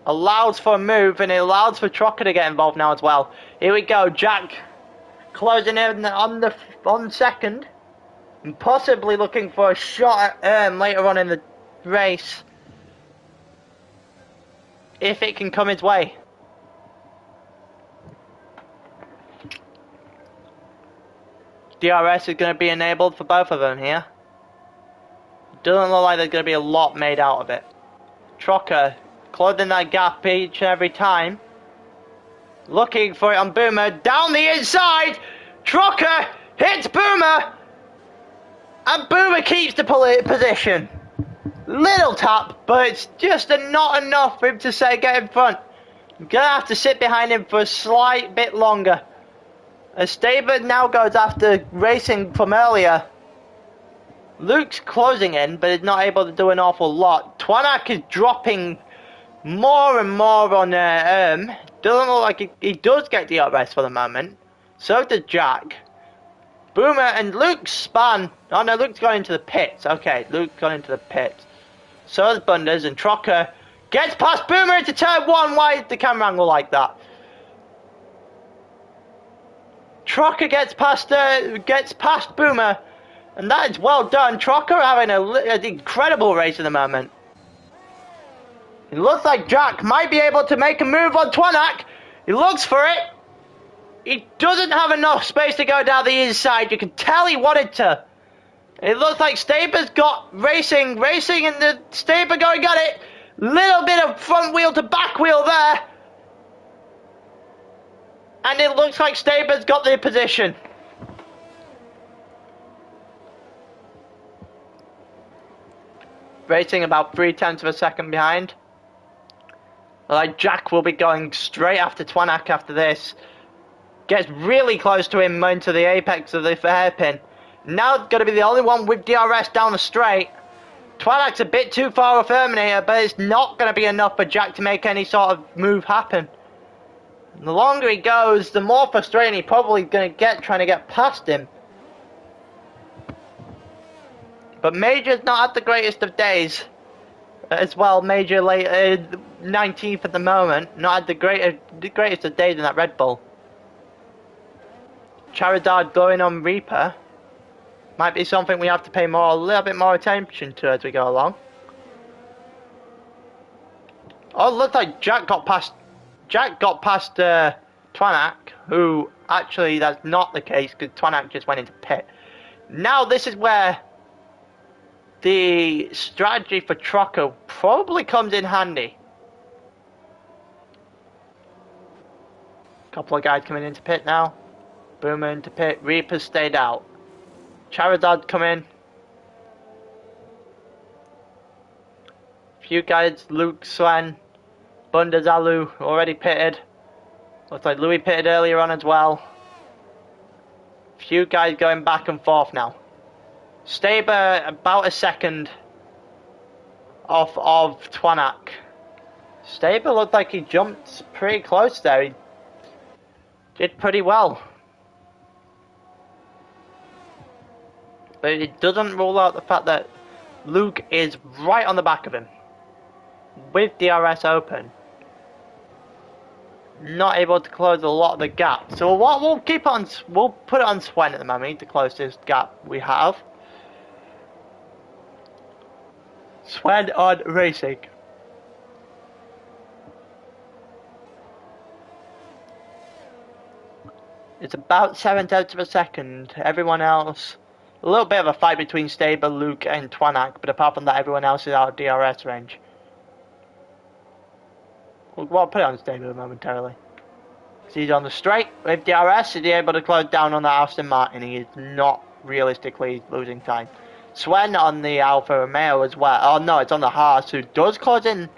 Allows for a move and it allows for Trocker to get involved now as well. Here we go. Jack closing in on second. And possibly looking for a shot at later on in the race. If it can come his way. DRS is going to be enabled for both of them here. Doesn't look like there's going to be a lot made out of it. Trocker closing that gap each and every time. Looking for it on Boomer. Down the inside. Trocker hits Boomer. And Boomer keeps the position. Little tap, but it's just not enough for him to get in front. I'm going to have to sit behind him for a slight bit longer. As Staber now goes after racing from earlier. Luke's closing in, but is not able to do an awful lot. Twanak is dropping more and more on doesn't look like he does get DRS for the moment. So does Jack. Boomer and Luke span. Oh no, Luke's gone into the pits. Okay, Luke's gone into the pits. So does Bunders, and Trocker gets past Boomer into turn one. Why is the camera angle like that? Trocker gets past Boomer, and that is well done. Trocker having an incredible race at the moment. It looks like Jack might be able to make a move on Twanak. He looks for it. He doesn't have enough space to go down the inside. You can tell he wanted to. It looks like Staber's got racing, and the Staber going at it. Little bit of front wheel to back wheel there. And it looks like Staber's got the position. Racing about 0.3 of a second behind. Like Jack will be going straight after Twanak after this. Gets really close to him into the apex of the hairpin. Now it's going to be the only one with DRS down the straight. Twanak's a bit too far off Terminator, but it's not going to be enough for Jack to make any sort of move happen. And the longer he goes, the more frustrating he's probably going to get trying to get past him. But Major's not had the greatest of days. As well, Major late 19th at the moment. Not had the greatest of days in that Red Bull. Charizard going on Reaper might be something we have to pay a little bit more attention to as we go along. Oh, it looked like Jack got past Twanak, who actually that's not the case because Twanak just went into pit. Now this is where the strategy for Trucker probably comes in handy. Couple of guys coming into pit now. Boomer into pit. Reaper stayed out. Charizard come in. Few guys, Luke, Sven, Bundazalu already pitted. Looks like Louis pitted earlier on as well. Few guys going back and forth now. Staber about a second off of Twanak. Staber looked like he jumped pretty close there. He did pretty well. But it doesn't rule out the fact that Luke is right on the back of him. With DRS open. Not able to close a lot of the gap. So what we'll keep on, we'll put it on Swen at the moment, the closest gap we have. Swen on racing. It's about 7/10 of a second. Everyone else, a little bit of a fight between Staber, Luke and Twanak, but apart from that everyone else is out of DRS range. We'll put it on Staber momentarily. He's on the straight with DRS. Is he able to close down on the Aston Martin? He is not realistically losing time. Swen on the Alfa Romeo as well. Oh no, it's on the Haas, who does close in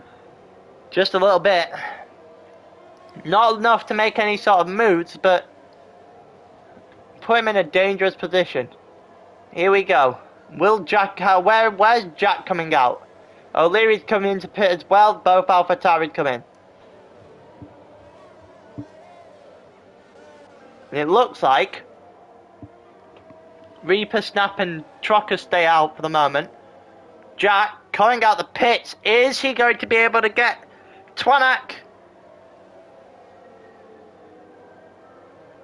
just a little bit. Not enough to make any sort of moves, but put him in a dangerous position. Here we go. Will Jack, where's Jack coming out? O'Leary's coming into pit as well. Both AlphaTauris come in. And it looks like Reaper, Snap and Trucker stay out for the moment. Jack coming out the pits. Is he going to be able to get Twanak?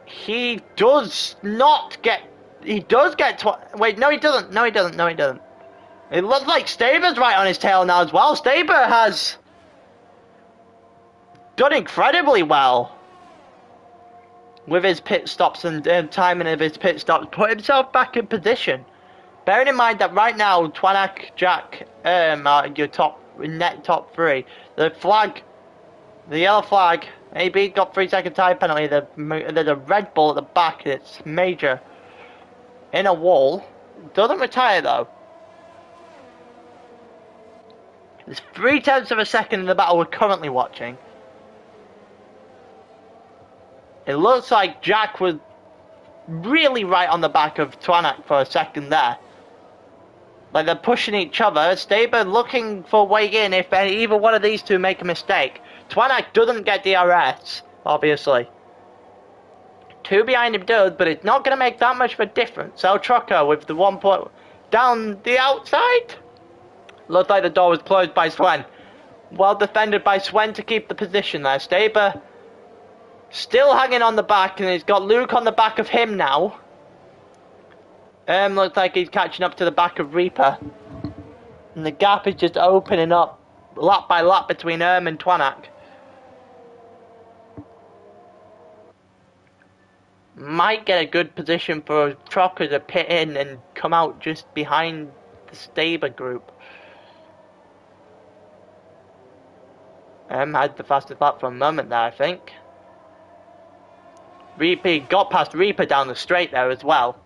He does not get... He does get Wait, no he doesn't. No he doesn't. No he doesn't. It looks like Staber's right on his tail now as well. Staber has done incredibly well with his pit stops and timing of his pit stops. Put himself back in position. Bearing in mind that right now, Twanak, Jack, are your net top three. The flag, the yellow flag, AB got 3 second time penalty. There's a Red Bull at the back. It's major. In a wall. Doesn't retire though. There's 0.3 of a second in the battle we're currently watching. It looks like Jack was really right on the back of Twanak for a second there. Like they're pushing each other. Staber looking for a way in if either one of these two make a mistake. Twanak doesn't get DRS, obviously. Two behind him does, but it's not going to make that much of a difference. So Trucker with the 1 point down the outside. Looks like the door was closed by Swen. Well defended by Swen to keep the position there. Staber still hanging on the back, and he's got Luke on the back of him now. Looks like he's catching up to the back of Reaper. And the gap is just opening up lap by lap between and Twanak. Might get a good position for Trucker to pit in and come out just behind the Staber group. Had the fastest lap for a moment there, I think. Reaper got past Reaper down the straight there as well.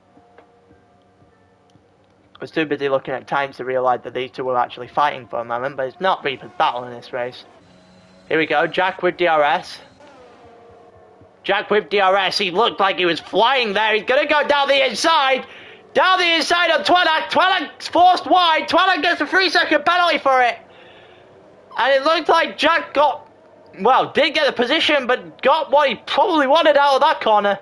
I was too busy looking at times to realise that these two were actually fighting for a moment, but it's not Reaper's battle in this race. Here we go, Jack with DRS. Jack with DRS, he looked like he was flying there. He's going to go down the inside. Down the inside on Twanak. Twanak's forced wide. Twanak gets a 3 second penalty for it. And it looked like Jack got... Well, did get the position, but got what he probably wanted out of that corner.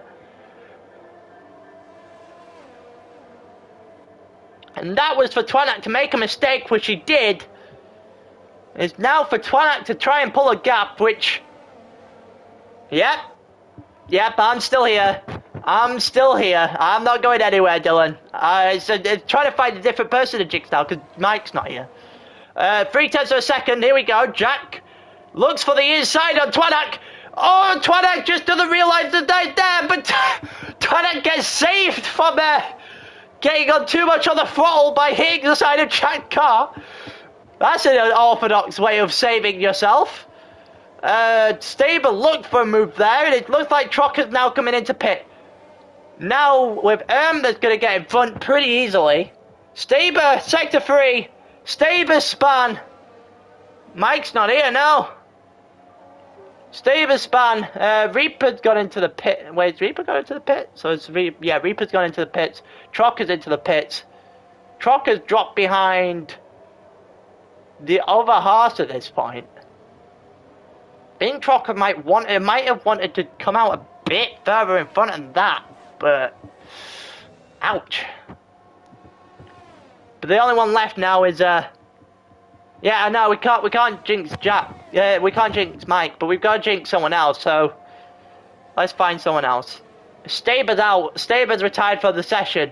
And that was for Twanak to make a mistake, which he did. It's now for Twanak to try and pull a gap, which... Yep, I'm still here. I'm still here. I'm not going anywhere, Dylan. It's trying to find a different person to Jigsaw, because Mike's not here. 0.3 of a second, here we go. Jack... Looks for the inside on Twanak. Oh, Twanak just doesn't realise that they're there, but Twanak gets saved from getting on too much on the throttle by hitting the side of Jack's car. That's an unorthodox way of saving yourself. Staber looked for a move there, and it looks like Trocker's now coming into pit. Now, with that's going to get in front pretty easily. Staber, sector 3. Staber span. Mike's not here now. Staber span. Reaper's gone into the pit. Wait, has Reaper gone into the pit? So it's Reaper's gone into the pits. Trocker's into the pits. Trocker's dropped behind the other horse at this point. I think Trocker might have wanted to come out a bit further in front of that, but ouch. But the only one left now is yeah, I know we can't jinx Jack. Yeah, we can't jinx Mike, but we've got to jinx someone else. So let's find someone else. Staber's out. Staber's retired for the session.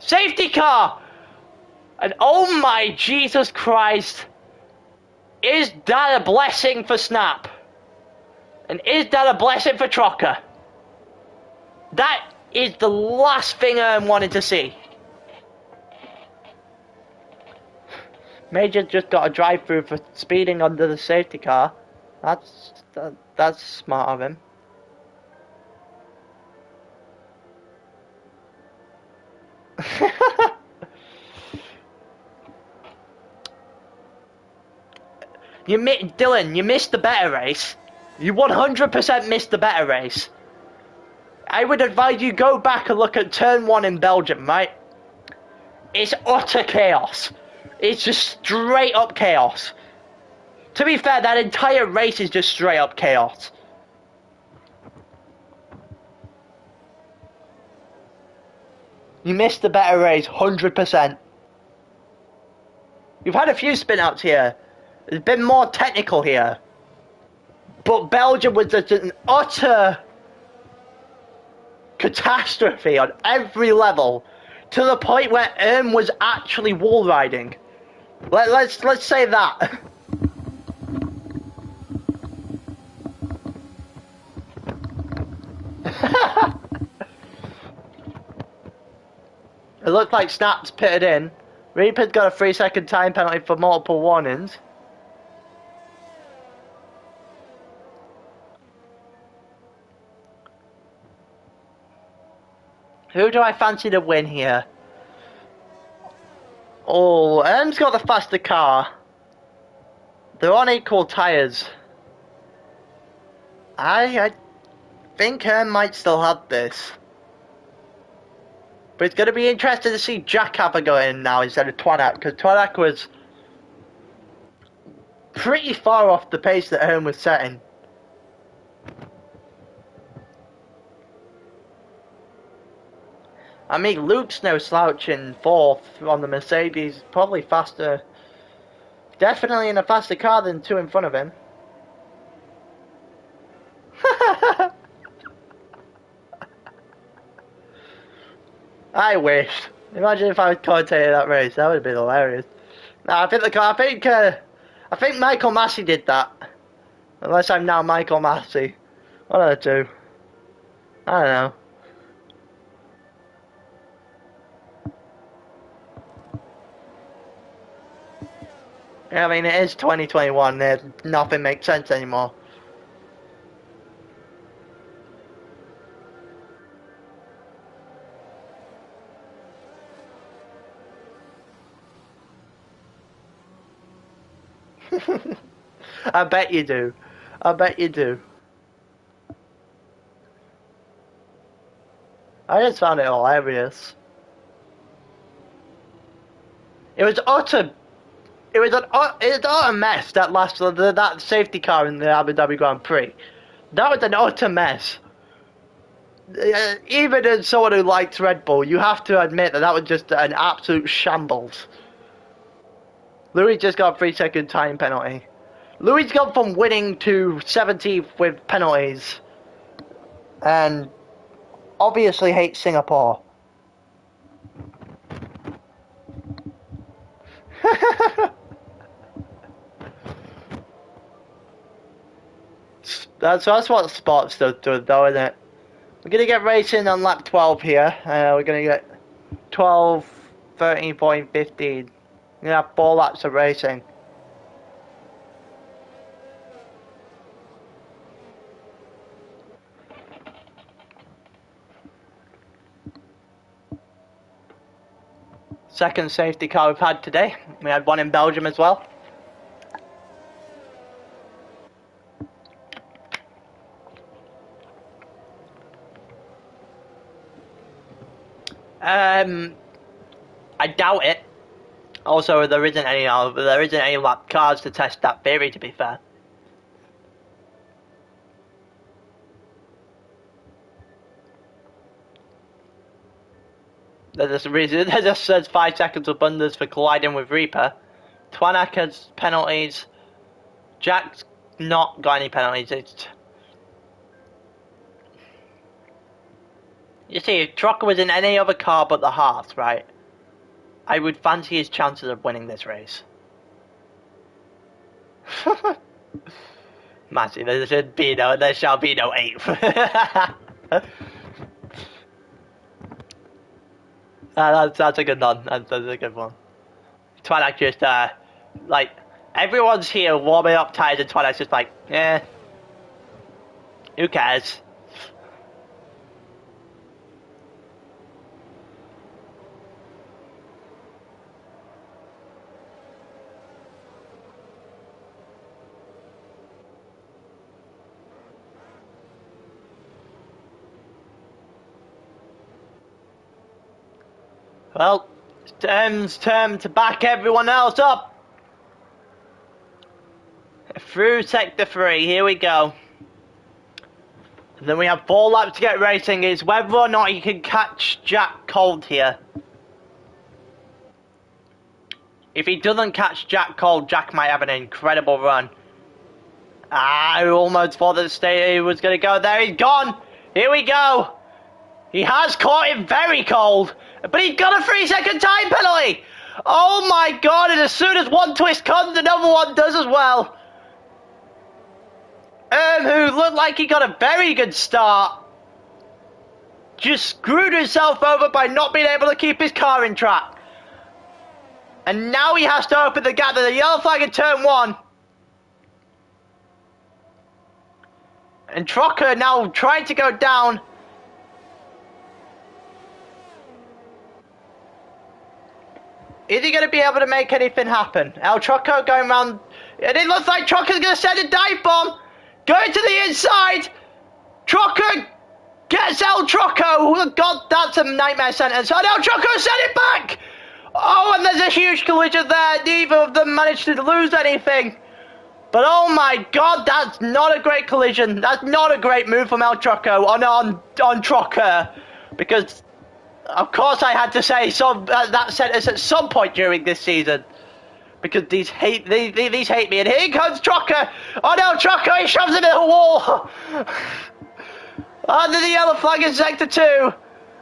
Safety car. And oh my Jesus Christ. Is that a blessing for Snap? And is that a blessing for Trocker? That is the last thing I wanted to see. Major just got a drive-through for speeding under the safety car. That's smart of him. Dylan, you missed the better race. You 100% missed the better race. I would advise you go back and look at turn 1 in Belgium, right? It's utter chaos. It's just straight up chaos. To be fair, that entire race is just straight up chaos. You missed the better race, 100%. You've had a few spin-outs here. It's been more technical here. But Belgium was just an utter catastrophe on every level, to the point where was actually wall riding. Let's say that. It looked like Snap's pitted in. Reaper's got a 3-second time penalty for multiple warnings. Who do I fancy to win here? Oh, Erm's got the faster car. They're on equal tyres. I think Erm might still have this. But it's going to be interesting to see Jack have a go in now instead of Twanak, because Twanak was pretty far off the pace that Erm was setting. I mean, Luke's no slouch in 4th on the Mercedes, probably faster, definitely in a faster car than 2 in front of him. I wish. Imagine if I was commentating that race, that would have been hilarious. No, I think Michael Massey did that. Unless I'm now Michael Massey. One of the two. I don't know. I mean, it is 2021, nothing makes sense anymore. I bet you do. I bet you do. I just found it hilarious. It was utter mess, that safety car in the Abu Dhabi Grand Prix. That was an utter mess. Even as someone who likes Red Bull, you have to admit that was just an absolute shambles. Louis just got a 3-second time penalty. Louis gone from winning to 17th with penalties. And obviously hates Singapore. That's what sports does though, isn't it? We're gonna get racing on lap 12 here. We're gonna get 12, 13.15. We're gonna have 4 laps of racing. Second safety car we've had today. We had one in Belgium as well. I doubt it. Also, there isn't any lap cars to test that theory, to be fair. There's just says 5 seconds of bundles for colliding with Reaper. Twanak has penalties. Jack's not got any penalties. You see, if Trocker was in any other car but the Hearth, right, I would fancy his chances of winning this race. Massive, there shall be no 8th. That's a good one. That's a good one. Twanak just, like, everyone's here warming up tires and Twanak's just like, who cares? Well, it's time to back everyone else up. Through Sector 3, here we go. And then we have 4 laps to get racing. It's whether or not you can catch Jack cold here. If he doesn't catch Jack cold, Jack might have an incredible run. I almost thought that he was going to go there. He's gone. Here we go. He has caught him very cold. But he got a 3-second time penalty! Oh my god, and as soon as one twist comes, another one does as well. Who looked like he got a very good start, just screwed himself over by not being able to keep his car in track. And now he has to open the gap. There's a yellow flag in turn 1. And Trocker now trying to go down. Is he going to be able to make anything happen? El Troco going round, and it looks like Troco's going to send a dive bomb. Going to the inside. Troco gets El Troco. Oh god, that's a nightmare sentence. And El Troco sent it back. Oh, and there's a huge collision there. Neither of them managed to lose anything. But oh my god, that's not a great collision. That's not a great move from El Troco on Trocker. Because of course I had to say that sentence at some point during this season. Because these hate me. And here comes Trocker. Oh no, Trocker, he shoves him in a wall. Under the yellow flag in sector 2.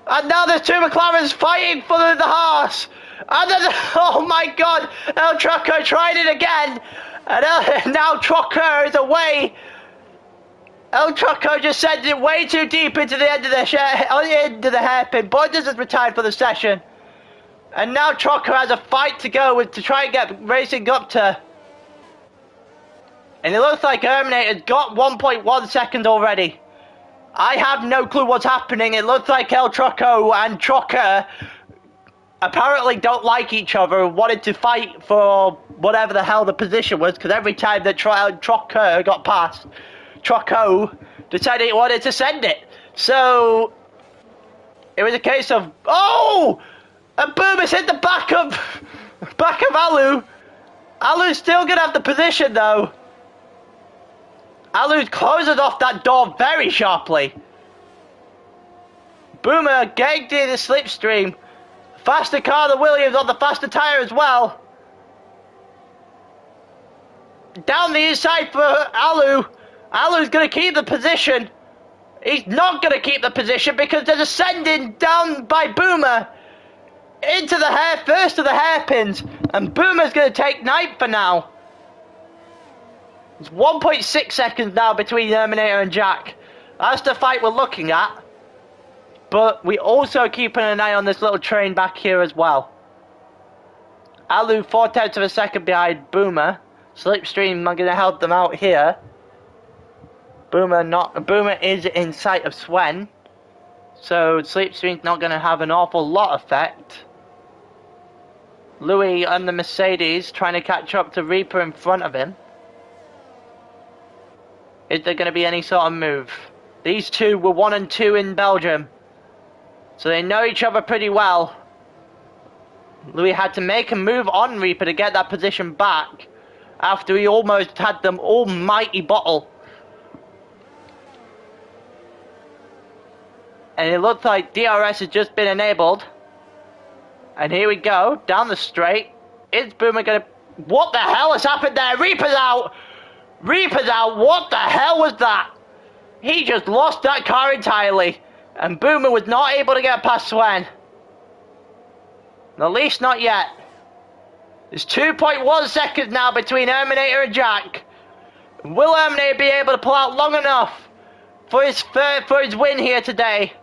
And now there's 2 McLarens fighting for the Haas. And then, oh my god, El Trocker tried it again. And now Trocker is away. El Troco just sent it way too deep into the end of the hairpin. Borders has retired for the session. And now Trocker has a fight to go with to try and get racing up to. And it looks like Terminator's got 1.1 seconds already. I have no clue what's happening. It looks like El Troco and Trocker apparently don't like each other and wanted to fight for whatever the hell the position was, because every time that Trocker got past, Troco decided he wanted to send it. So it was a case of, oh, and boom, it's hit the back of Alu. Alu's still gonna have the position though. Alu closes off that door very sharply. Boomer getting to the slipstream. Faster car than Williams on the faster tyre as well. Down the inside for Alu. Alu's going to keep the position. He's not going to keep the position because there's a sending down by Boomer into the first of the hairpins. And Boomer's going to take ninth for now. It's 1.6 seconds now between Terminator and Jack. That's the fight we're looking at. But we also keeping an eye on this little train back here as well. Alu 4/10 of a second behind Boomer. Slipstream not gonna help them out here. Boomer is in sight of Swen. So Slipstream's not gonna have an awful lot of effect. Louis and the Mercedes trying to catch up to Reaper in front of him. Is there gonna be any sort of move? These two were 1 and 2 in Belgium. So they know each other pretty well. Louis had to make a move on Reaper to get that position back after he almost had them almighty bottle. And it looks like DRS has just been enabled. And here we go, down the straight. Is Boomer gonna... What the hell has happened there? Reaper's out! Reaper's out! What the hell was that? He just lost that car entirely. And Boomer was not able to get past Swen. At least not yet. There's 2.1 seconds now between Terminator and Jack. Will Terminator be able to pull out long enough for his win here today?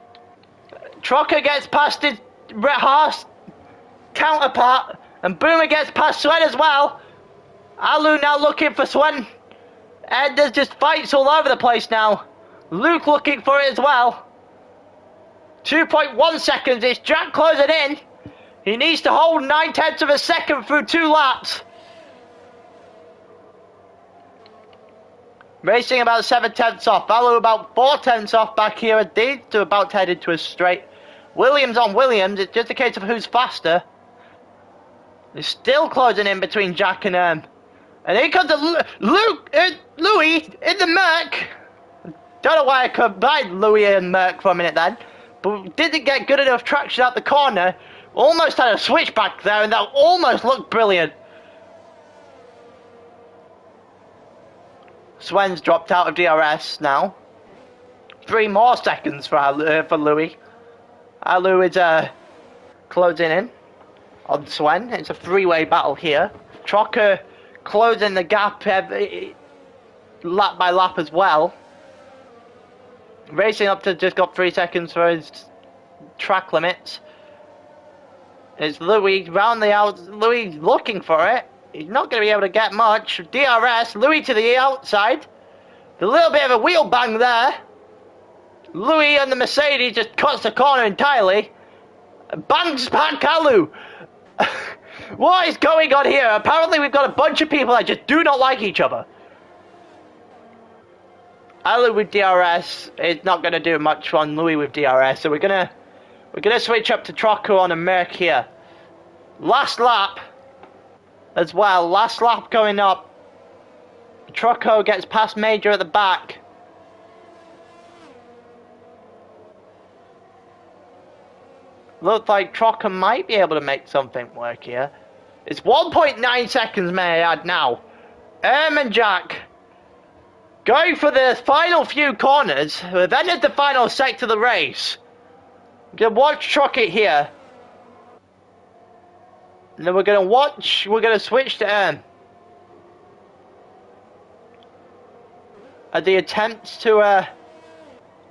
Trucker gets past his Haas counterpart, and Boomer gets past Swen as well. Alu now looking for Swen, and there's just fights all over the place now. Luke looking for it as well. 2.1 seconds, it's Jack closing in. He needs to hold 9/10 of a second through 2 laps. Racing about 7/10 off. Alu about 4/10 off back here. These two about to head into a straight. Williams on Williams. It's just a case of who's faster. They're still closing in between Jack and and here comes Louis in the Merc. Don't know why I combined Louis and Merc for a minute then. But didn't get good enough traction out the corner. Almost had a switchback there, and that almost looked brilliant. Swen's dropped out of DRS now. 3 more seconds for Louis. Alu is closing in on Swen. It's a 3-way battle here. Trocker closing the gap lap by lap as well. Racing up to just got 3 seconds for his track limits. It's Louis round the out. Louis looking for it. He's not going to be able to get much. DRS. Louis to the outside. A little bit of a wheel bang there. Louis and the Mercedes just cuts the corner entirely. Bangs back Alu. What is going on here? Apparently we've got a bunch of people that just do not like each other. Alu with DRS is not going to do much on Louis with DRS, so we're gonna switch up to Troco on a Merc here. Last lap as well. Last lap going up. Troco gets past Major at the back. Looks like Troco might be able to make something work here. It's 1.9 seconds, may I add now. And Jack going for the final few corners. We've entered the final sector of the race. We're going to watch Trocket here. And then we're going to switch to at the attempts to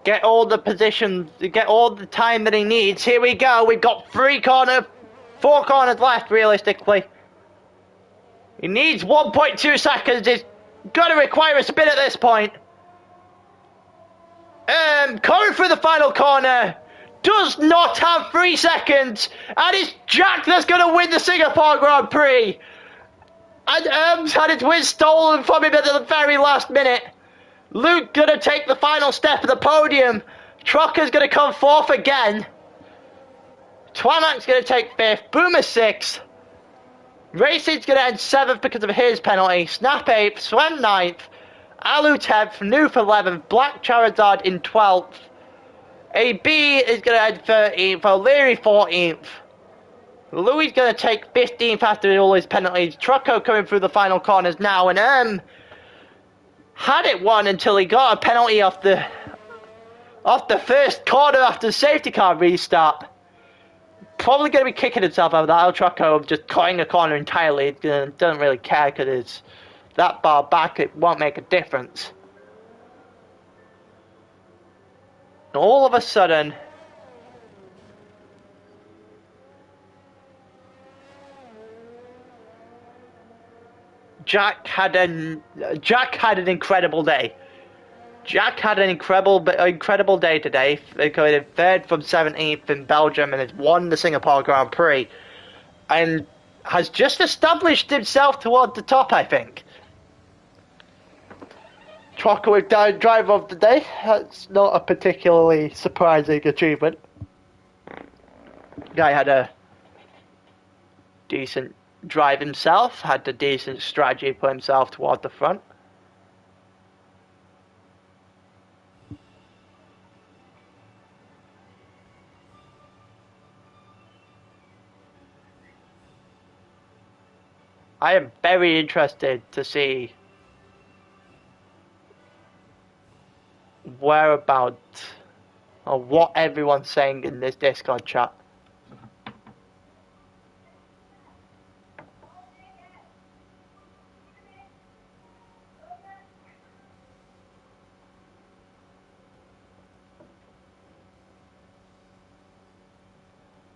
get all the positions, get all the time that he needs. Here we go. We've got 4 corners left, realistically. He needs 1.2 seconds. It's going to require a spin at this point. Coming through the final corner. Does not have 3 seconds. And it's Jack that's going to win the Singapore Grand Prix. And had his win stolen from him at the very last minute. Luke going to take the final step of the podium. Trocker's going to come 4th again. Twanak's going to take 5th. Boomer 6th. Racing's going to end 7th because of his penalty. Snap 8th. Swen 9th. Alu 10th. Noof 11th. Black Charizard in 12th. AB is going to end 13th. O'Leary 14th. Louis going to take 15th after all his penalties. Trucco coming through the final corners now. And had it won until he got a penalty off the first corner after the safety car restart. Probably going to be kicking himself over that. Trucco just cutting a corner entirely. Doesn't really care because his that bar back, it won't make a difference. And all of a sudden, Jack had an incredible day. Jack had an incredible day today. He got third from 17th in Belgium and has won the Singapore Grand Prix, and has just established himself toward the top, I think. Trucker with driver of the day. That's not a particularly surprising achievement. Guy had a decent drive himself, had a decent strategy for himself toward the front. I am very interested to see whereabout or what everyone's saying in this Discord chat.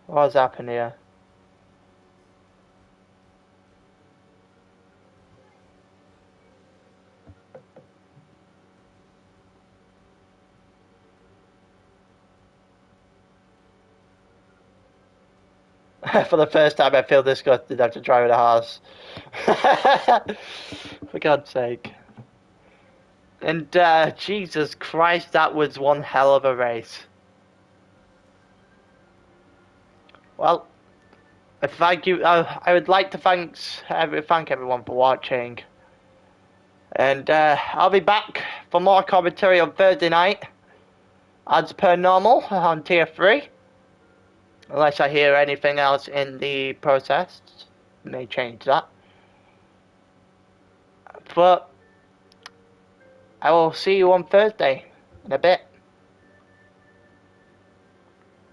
What's happening here? For the first time, I feel disgusted after driving a horse. For God's sake. And Jesus Christ, that was one hell of a race. Well, thank you. I would like to thank everyone for watching. And I'll be back for more commentary on Thursday night, as per normal, on Tier 3. Unless I hear anything else in the process, may change that. But I will see you on Thursday in a bit.